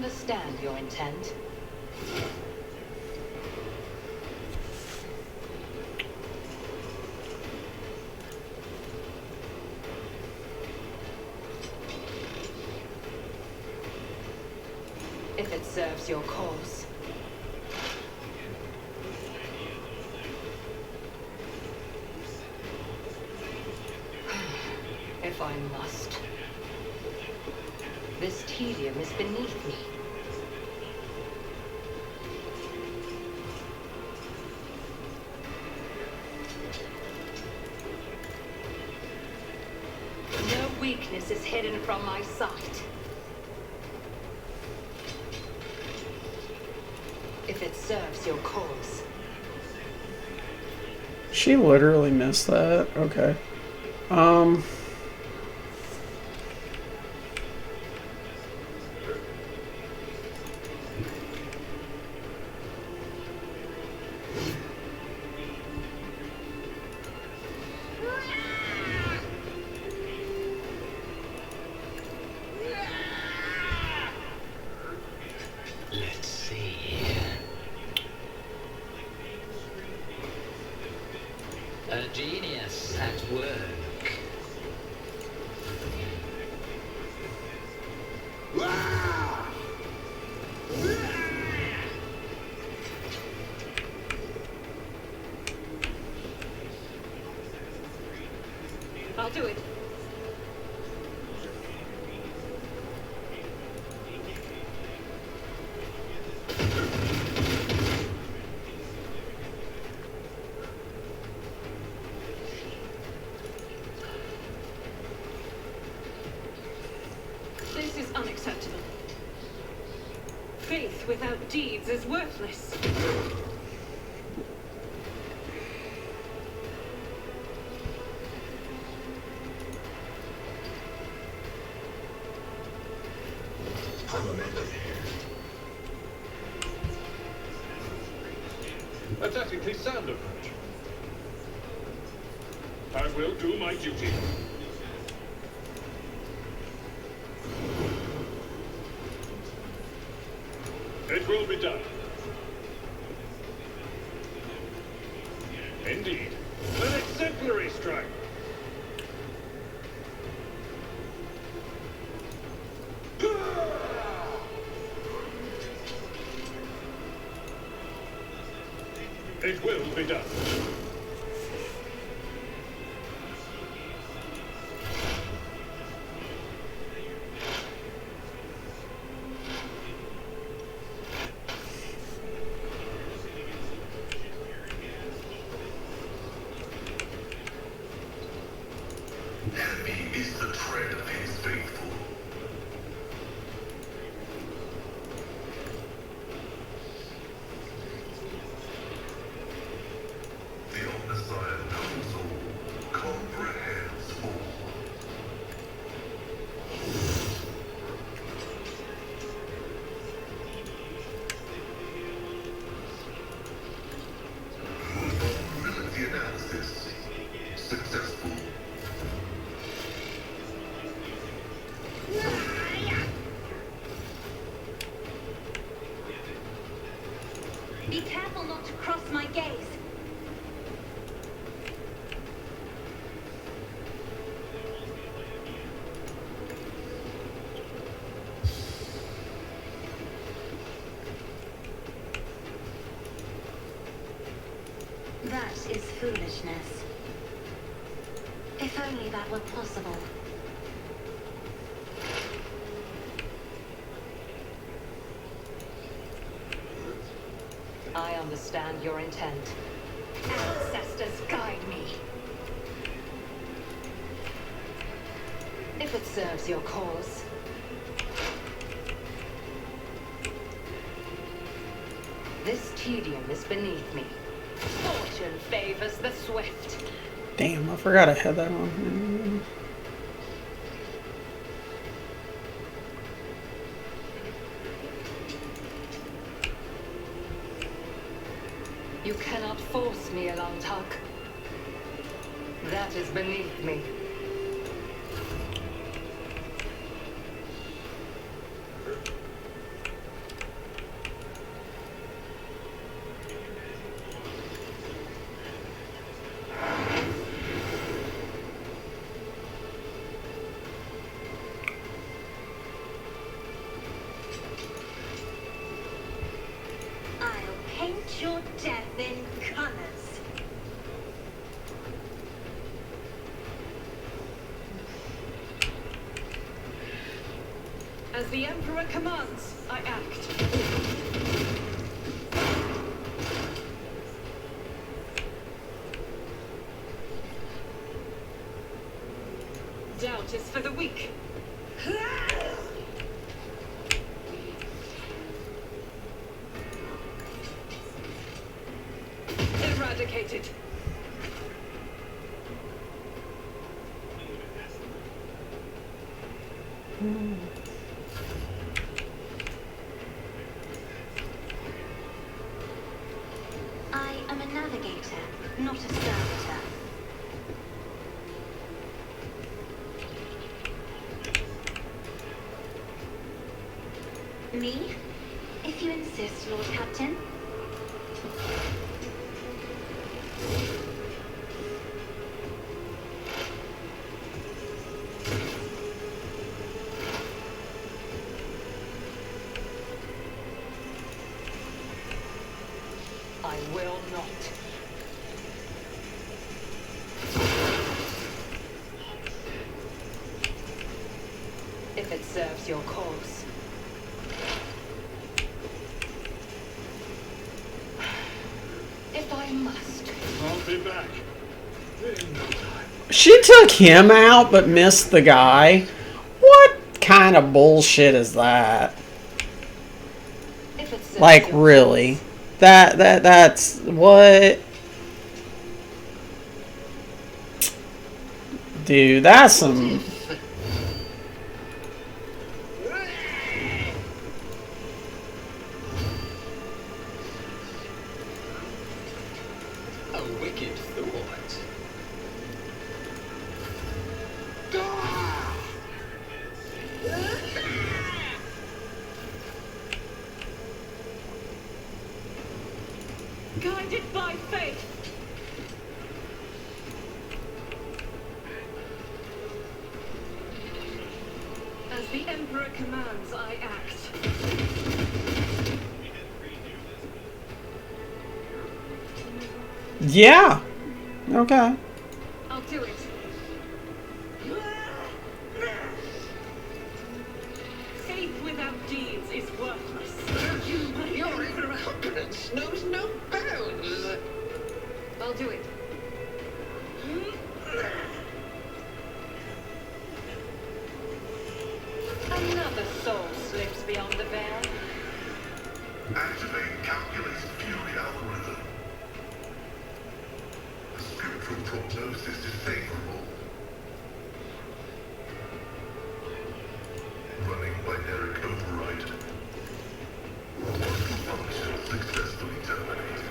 understand your intent. If it serves your cause. If I must. This tedium is beneath me. No weakness is hidden from my sight. If it serves your cause. She literally missed that. Okay. Let's see. A genius at work. I'll do it. This is unacceptable. Faith without deeds is worthless. A tactically sound approach. I will do my duty. It will be done. Indeed. An exemplary strike. It will be done. Heavy is the tread of his faithful. The omniscient knows all, comprehends all. Vulnerability analysis successful. Be careful not to cross my gaze. That is foolishness. If only that were possible. I understand your intent. Ancestors guide me. If it serves your cause. This tedium is beneath me. Fortune favors the swift. Damn, I forgot I had that on. You cannot force me, Elantak. That is beneath me. As the Emperor commands, I act. Doubt is for the weak. Eradicated. I am a navigator, not a servitor. Me? If you insist, Lord Captain. I will not. If it serves your cause. If I must. I'll be back. In no time. She took him out but missed the guy. What kind of bullshit is that? If it serves Like, your really? That's what? Dude, that's some. A wicked thought. guided by faith. As the Emperor commands, I act. Yeah. Okay. I'll do it. Faith without deeds is worthless. Your incompetence knows no bounds. I'll do it. Another soul slips beyond the veil. Activate calculated fury algorithm. The spiritual prognosis is favorable. Running binary override. One function successfully terminated.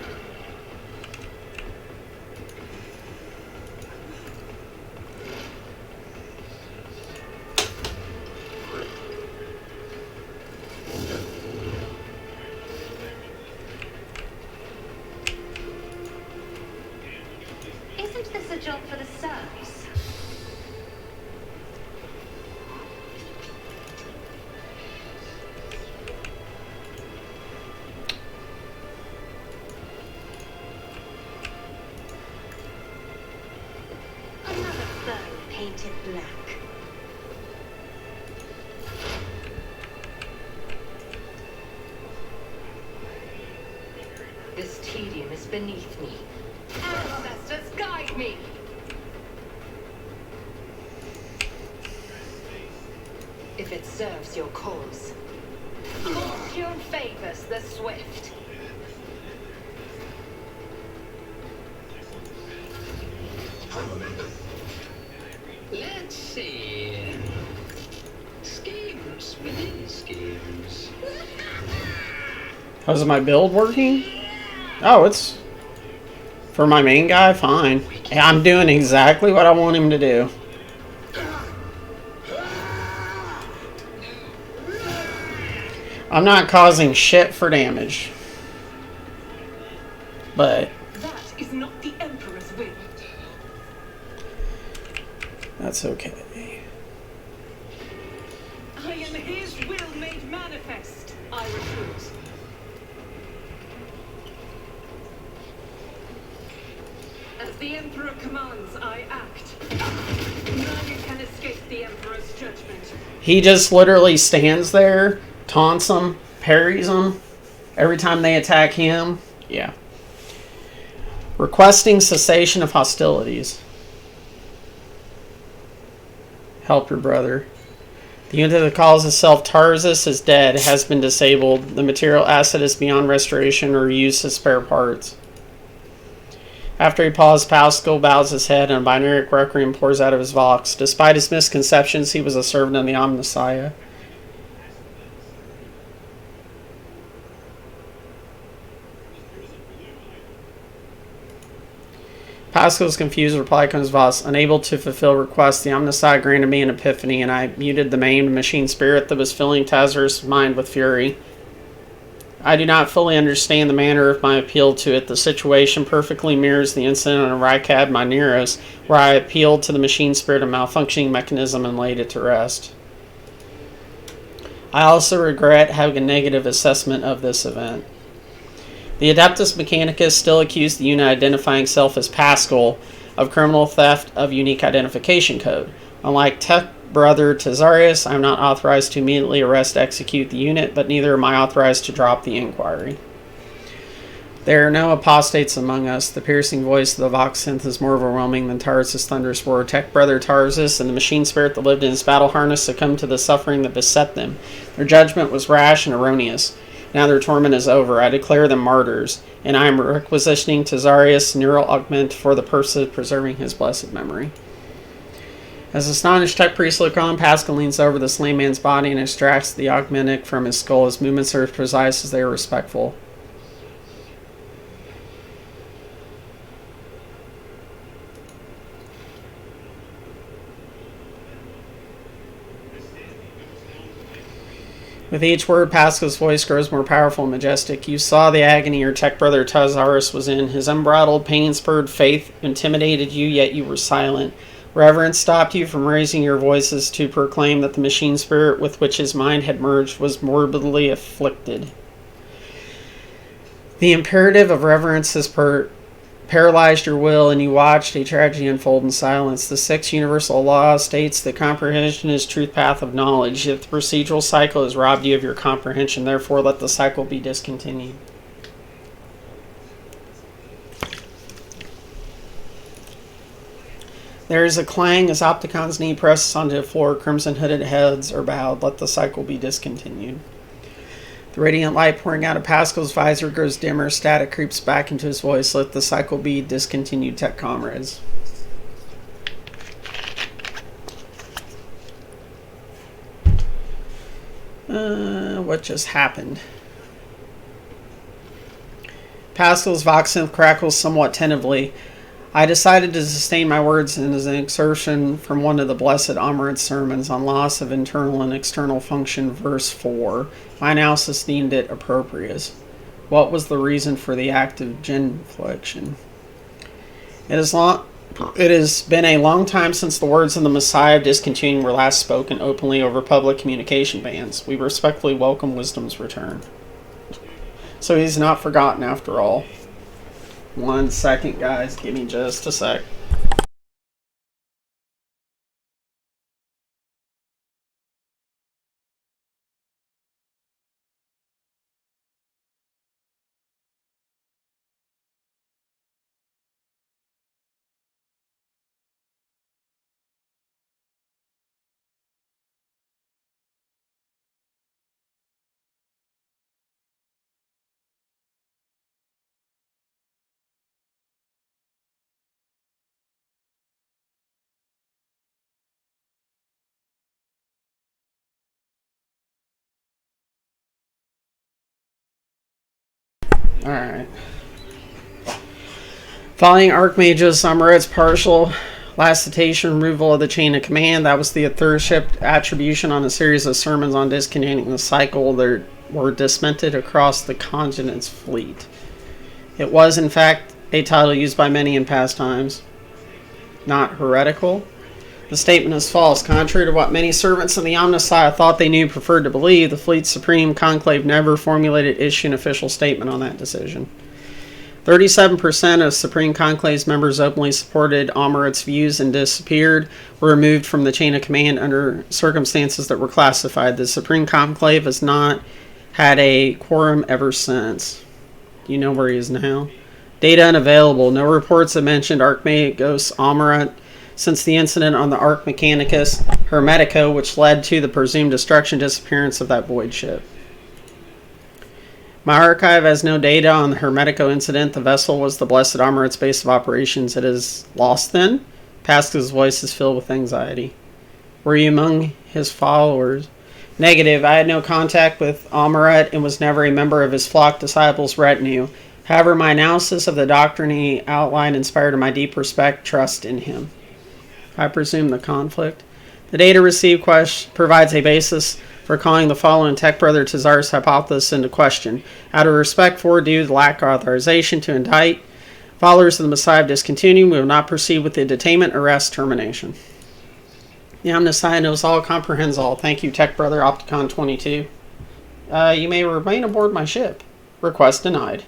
Isn't this a job for the serfs? Another foe painted black. This tedium is beneath me. Ancestors, guide me! If it serves your cause. Fortune favors the swift. Let's see. Schemes within schemes. How's my build working? Oh, it's for my main guy. Fine. Yeah, I'm doing exactly what I want him to do. I'm not causing shit for damage. But That is not the Emperor's will. that's okay. I am his will made manifest. I refuse. As the Emperor commands, I act. None can escape the Emperor's judgment. He just literally stands there, taunts them, parries them every time they attack him. Yeah. Requesting cessation of hostilities. Help your brother. The unit that calls itself Tarsus is dead, has been disabled. The material asset is beyond restoration or use as spare parts. After he paused, Pascal bows his head and a binary requiem pours out of his vox. Despite his misconceptions, he was a servant of the Omnissiah. Pascal's confused reply comes thus: unable to fulfill requests, the Omnissiah granted me an epiphany, and I muted the maimed machine spirit that was filling Tazarus' mind with fury. I do not fully understand the manner of my appeal to it. The situation perfectly mirrors the incident on Rykad Mineros, where I appealed to the machine spirit of malfunctioning mechanism and laid it to rest. I also regret having a negative assessment of this event. The Adeptus Mechanicus still accused the unit identifying itself as Pascal of criminal theft of unique identification code. Unlike Tech Brother Tazarius, I am not authorized to immediately arrest execute the unit, but neither am I authorized to drop the inquiry. There are no apostates among us. The piercing voice of the Vox synth is more overwhelming than Tarsus' thunderous roar. Tech Brother Tarsus and the machine spirit that lived in his battle harness succumbed to the suffering that beset them. Their judgment was rash and erroneous. Now their torment is over. I declare them martyrs, and I am requisitioning Tazarius' neural augment for the purpose of preserving his blessed memory. As astonished tech priests look on, Pascal leans over the slain man's body and extracts the augmentic from his skull. His movements are as precise as they are respectful. With each word, Pascal's voice grows more powerful and majestic. You saw the agony your tech brother Tazarus was in. His unbridled, pain-spurred faith intimidated you, yet you were silent. Reverence stopped you from raising your voices to proclaim that the machine spirit with which his mind had merged was morbidly afflicted. The imperative of reverence has paralyzed your will, and you watched a tragedy unfold in silence. The sixth universal law states that comprehension is truth path of knowledge. If the procedural cycle has robbed you of your comprehension, therefore let the cycle be discontinued. There is a clang as Opticon's knee presses onto the floor. Crimson-hooded heads are bowed. Let the cycle be discontinued. The radiant light pouring out of Pascal's visor grows dimmer. Static creeps back into his voice. Let the cycle be discontinued, tech comrades. What just happened? Pascal's voxenth crackles somewhat tentatively. I decided to sustain my words as an excerption from one of the blessed Amaranth sermons on loss of internal and external function, verse 4. My analysis deemed it appropriate. What was the reason for the act of genuflection? It has been a long time since the words of the Messiah of discontinuing were last spoken openly over public communication bans. We respectfully welcome wisdom's return. So he's not forgotten after all. 1 second, guys. Give me just a sec. Alright. Following Archmage's Amaret's partial lacetation removal of the chain of command, that was the authorship attribution on a series of sermons on discontinuing the cycle that were disseminated across the continent's fleet. It was, in fact, a title used by many in past times. Not heretical. The statement is false. Contrary to what many servants of the Omnissiah thought they knew preferred to believe, the Fleet's Supreme Conclave never formulated issue an official statement on that decision. 37% of Supreme Conclave's members openly supported Amaret's views and disappeared, were removed from the chain of command under circumstances that were classified. The Supreme Conclave has not had a quorum ever since. Do you know where he is now? Data unavailable. No reports have mentioned Archmagos Amaret since the incident on the Arch Mechanicus Hermetico, which led to the presumed destruction and disappearance of that void ship. My archive has no data on the Hermetico incident. The vessel was the Blessed Amaret's base of operations. It is lost then? Pascal's voice is filled with anxiety. Were you among his followers? Negative. I had no contact with Amaret and was never a member of his flock disciples' retinue. However, my analysis of the doctrine he outlined inspired my deep respect, trust in him. I presume the conflict. The data received provides a basis for calling the following Tech Brother Tazar's hypothesis into question. Out of respect for, due to lack of authorization to indict followers of the Messiah discontinued, we will not proceed with the detainment, arrest, termination. The Omniscient knows all, comprehends all. Thank you, Tech Brother Opticon 22. You may remain aboard my ship. Request denied.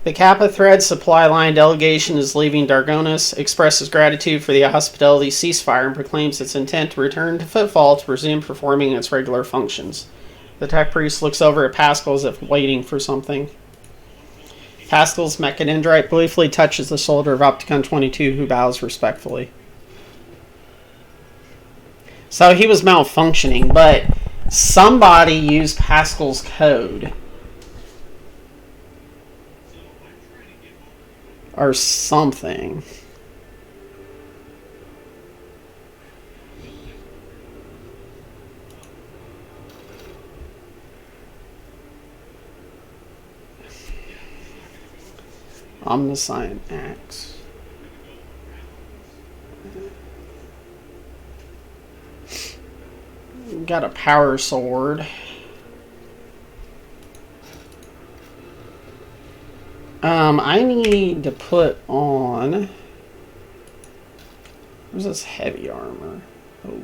The Kappa Thread supply line delegation is leaving Dargonis, expresses gratitude for the hospitality ceasefire, and proclaims its intent to return to Footfall to resume performing its regular functions. The Tech Priest looks over at Pascal as if waiting for something. Pascal's mechanendrite briefly touches the shoulder of Opticon 22, who bows respectfully. So he was malfunctioning, but somebody used Pascal's code. Or something. Omniscient Axe. Got a power sword. I need to put on... Where's this heavy armor? Oh.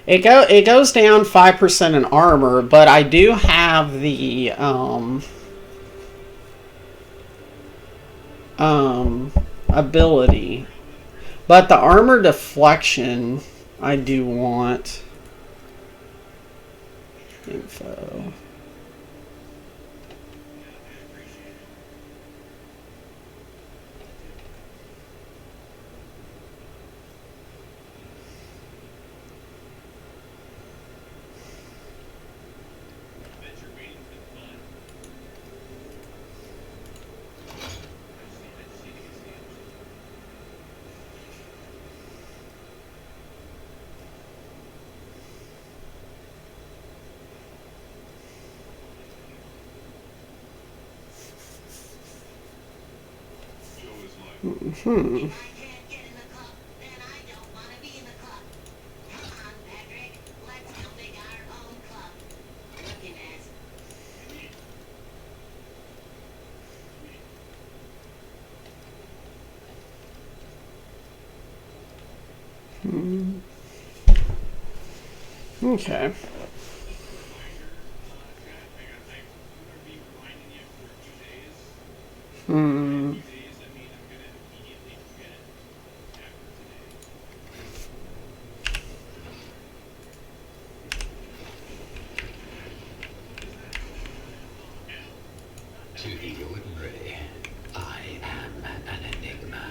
It goes down 5% in armor, but I do have the ability. But the armor deflection I do want. Info. Hmm. Okay. To the ordinary, I am an enigma.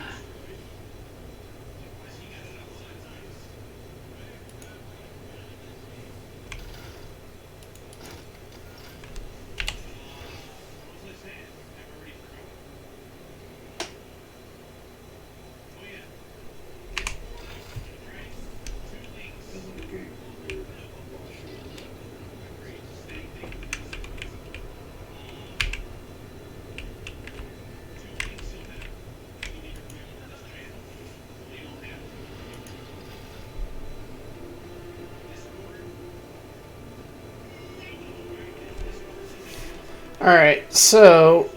Alright, so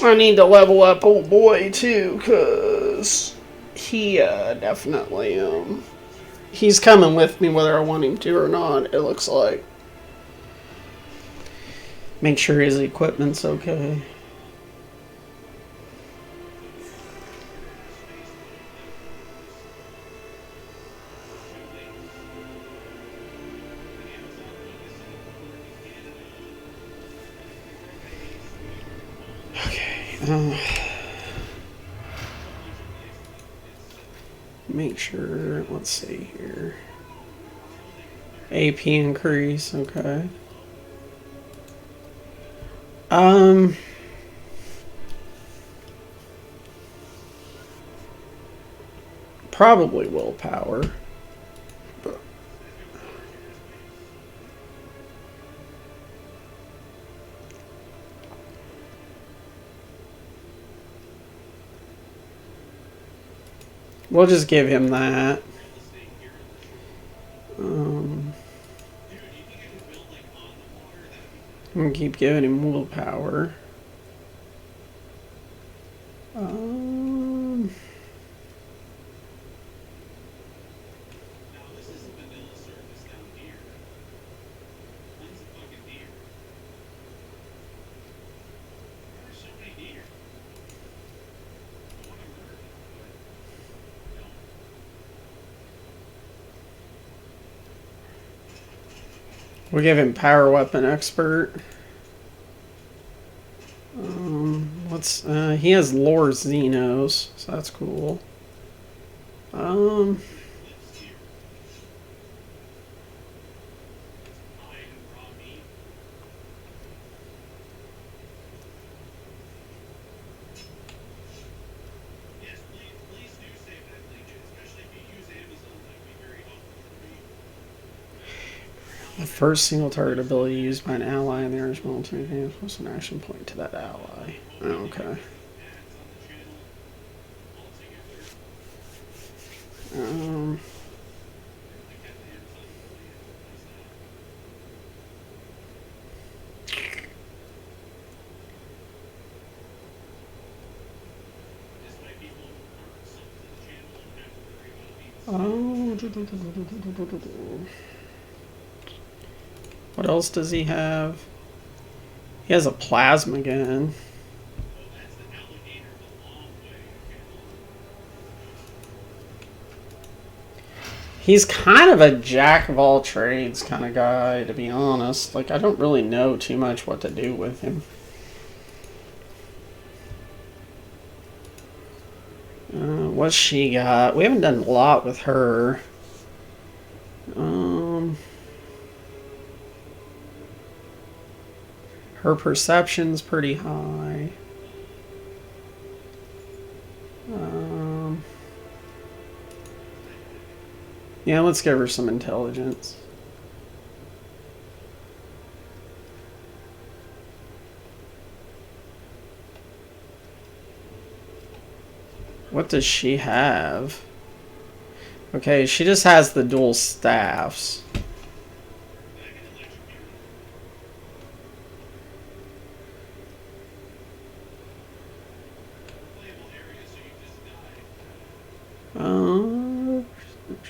I need to level up old boy too, cause he definitely he's coming with me whether I want him to or not, it looks like. Make sure his equipment's okay. Okay. Make sure. Let's see here. AP increase. Okay. Probably willpower. We'll just give him that. I'm gonna keep giving him willpower. We'll give him power weapon expert. He has lore Xenos, so that's cool. The first single target ability used by an ally in the original military game plus an action point to that ally. Oh, okay. What else does he have? He has a plasma gun. He's kind of a jack of all trades kind of guy, to be honest. Like, I don't really know too much what to do with him. What's she got? We haven't done a lot with her. Her perception's pretty high. Yeah, let's give her some intelligence. What does she have? Okay, she just has the dual staffs.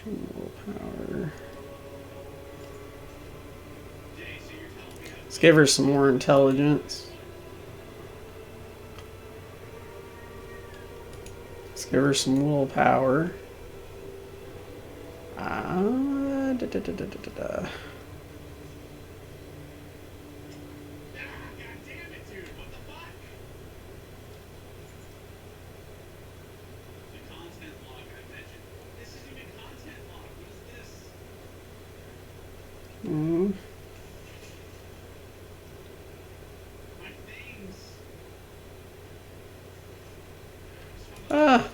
Willpower. Let's give her some more intelligence. Let's give her some willpower.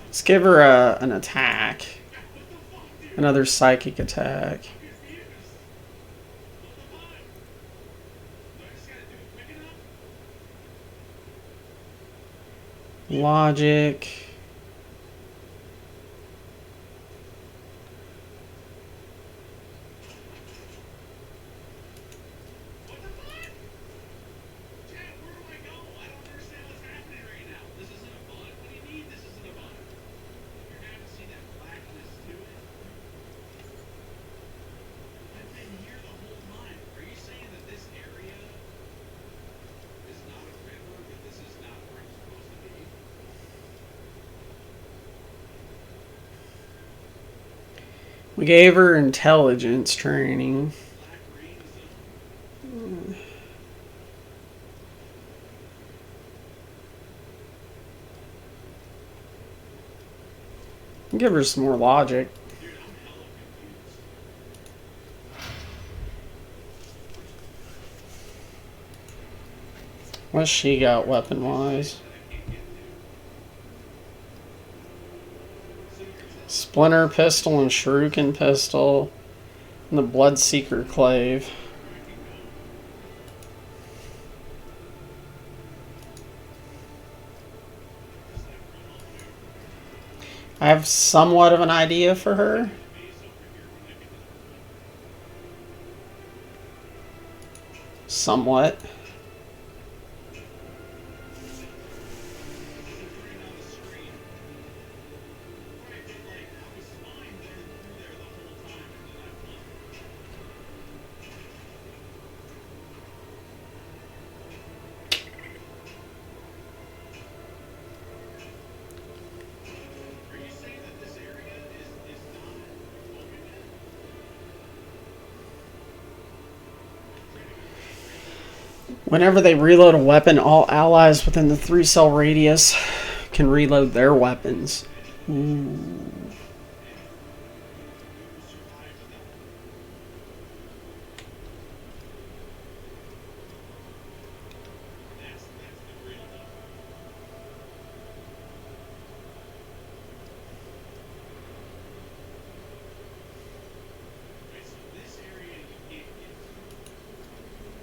Let's give her an attack. Another psychic attack. Logic. We gave her intelligence training. Give her some more logic. What's she got weapon-wise? Splinter pistol and shuriken pistol. And the Bloodseeker clave. I have somewhat of an idea for her. Somewhat. Whenever they reload a weapon, all allies within the 3-cell radius can reload their weapons. Ooh.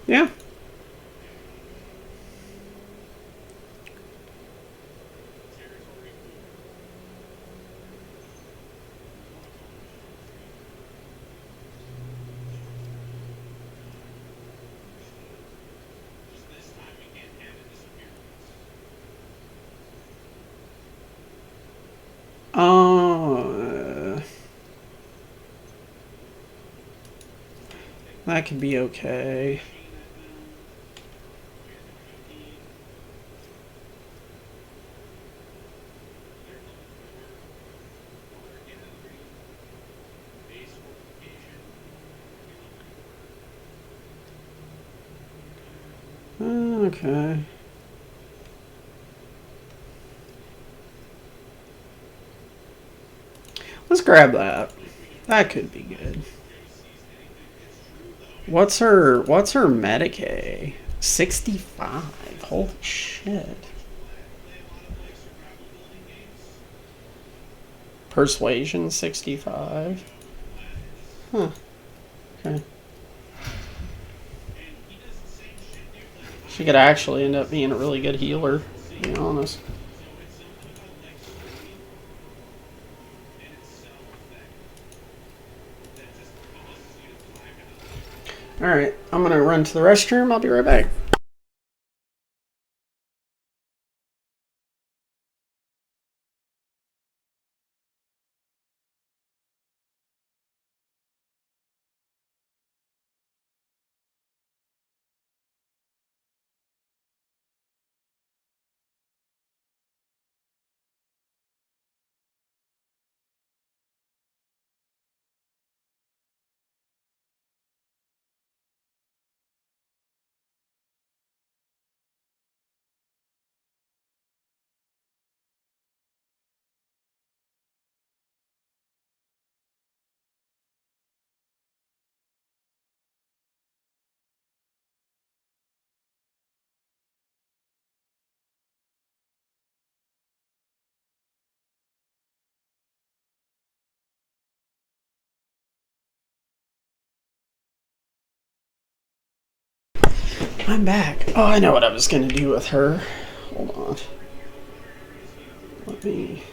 Yeah. That could be okay. Okay. Let's grab that. That could be good. What's her Medicaid? 65. Holy shit. Persuasion 65. Huh. Okay. She could actually end up being a really good healer, to be honest. Alright, I'm gonna run to the restroom. I'll be right back. I'm back. Oh, I know what I was gonna do with her. Hold on. Let me...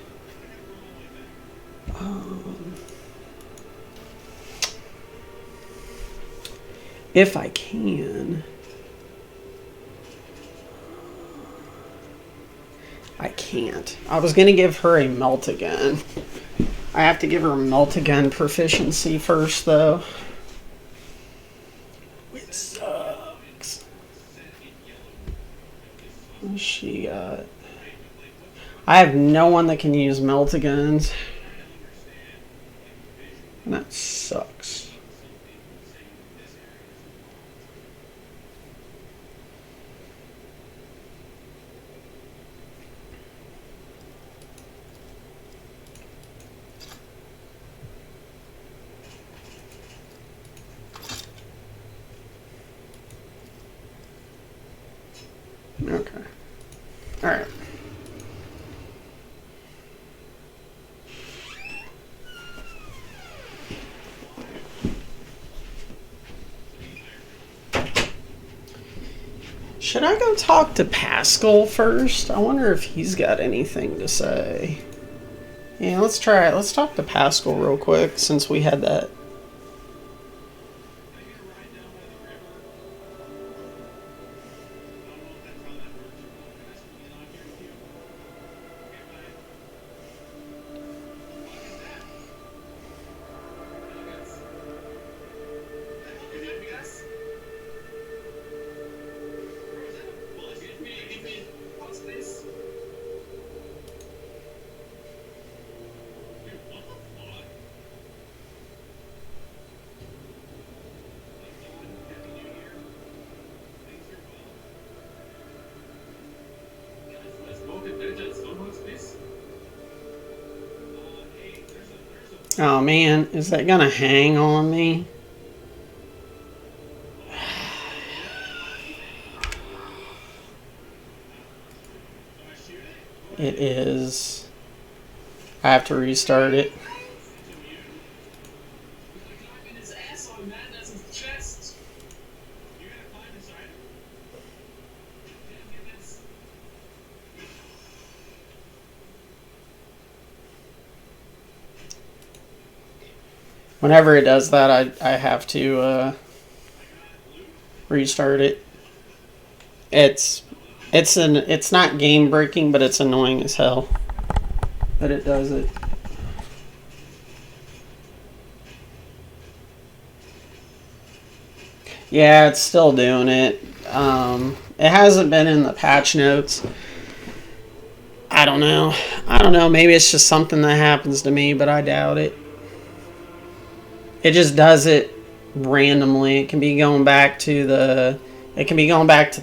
if I can... I can't. I was gonna give her a melt again. I have to give her melt again proficiency first, though. Which sucks. What's she got? I have no one that can use melt agains. And that sucks. Okay. All right. Should I go talk to Pascal first? I wonder if he's got anything to say. Yeah, let's try it. Let's talk to Pascal real quick since we had that. Oh man, is that gonna hang on me? It is. I have to restart it. Whenever it does that, I have to restart it. It's not game breaking, but it's annoying as hell that it does it. Yeah, it's still doing it. It hasn't been in the patch notes. I don't know. Maybe it's just something that happens to me, but I doubt it. It just does it randomly. It can be going back to the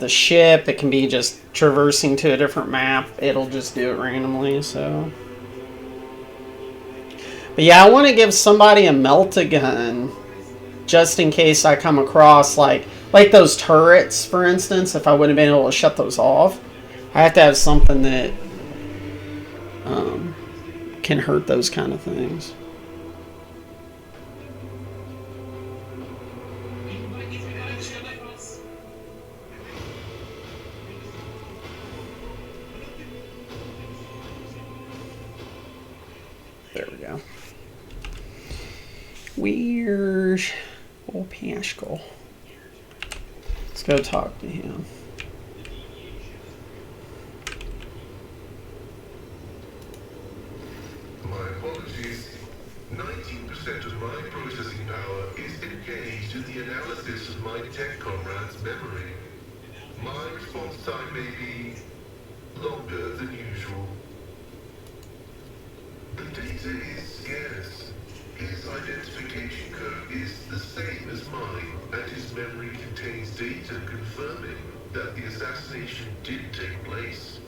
ship. It can be just traversing to a different map. It'll just do it randomly. So, but yeah, I want to give somebody a melt-a-gun just in case I come across like those turrets, for instance. If I would have been able to shut those off, I have to have something that can hurt those kind of things. There we go. Weird. Old Pascal. Let's go talk to him. My apologies. 19% of my processing power is engaged in the analysis of my tech comrade's memory. My response time may be longer than usual. The data is scarce. His identification code is the same as mine, and his memory contains data confirming that the assassination did take place.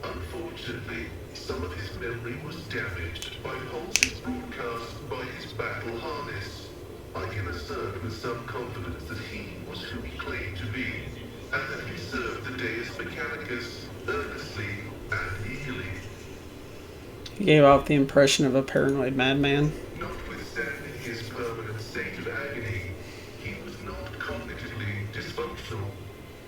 Unfortunately, some of his memory was damaged by pulses broadcast by his battle harness. I can assert with some confidence that he was who he claimed to be, and that he served the Deus Mechanicus earnestly and eagerly. He gave off the impression of a paranoid madman. Notwithstanding his permanent state of agony, he was not cognitively dysfunctional.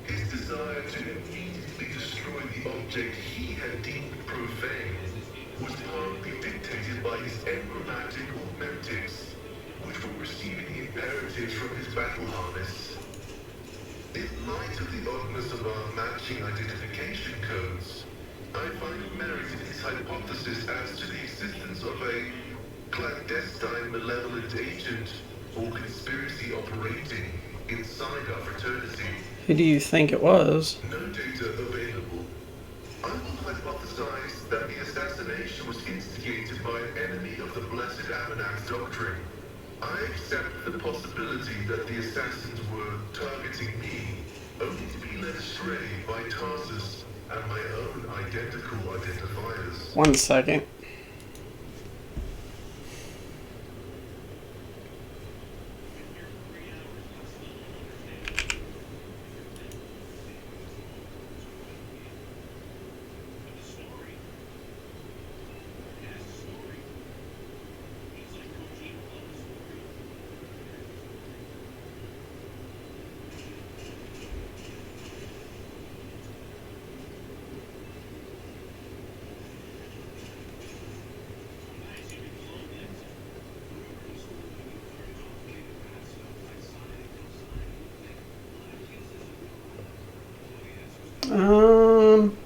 His desire to immediately destroy the object he had deemed profane was partly dictated by his enigmatic augmentics, which were receiving imperatives from his battle harness. In light of the oddness of our matching identification codes, I find merit in his hypothesis as to the existence of a clandestine malevolent agent or conspiracy operating inside our fraternity. Who do you think it was? No data available. I will hypothesize that the assassination was instigated by an enemy of the Blessed Abenak's doctrine. I accept the possibility that the assassins were targeting me, only to be led astray by Tarsus and my own identical identifiers. 1 second.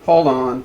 Hold on.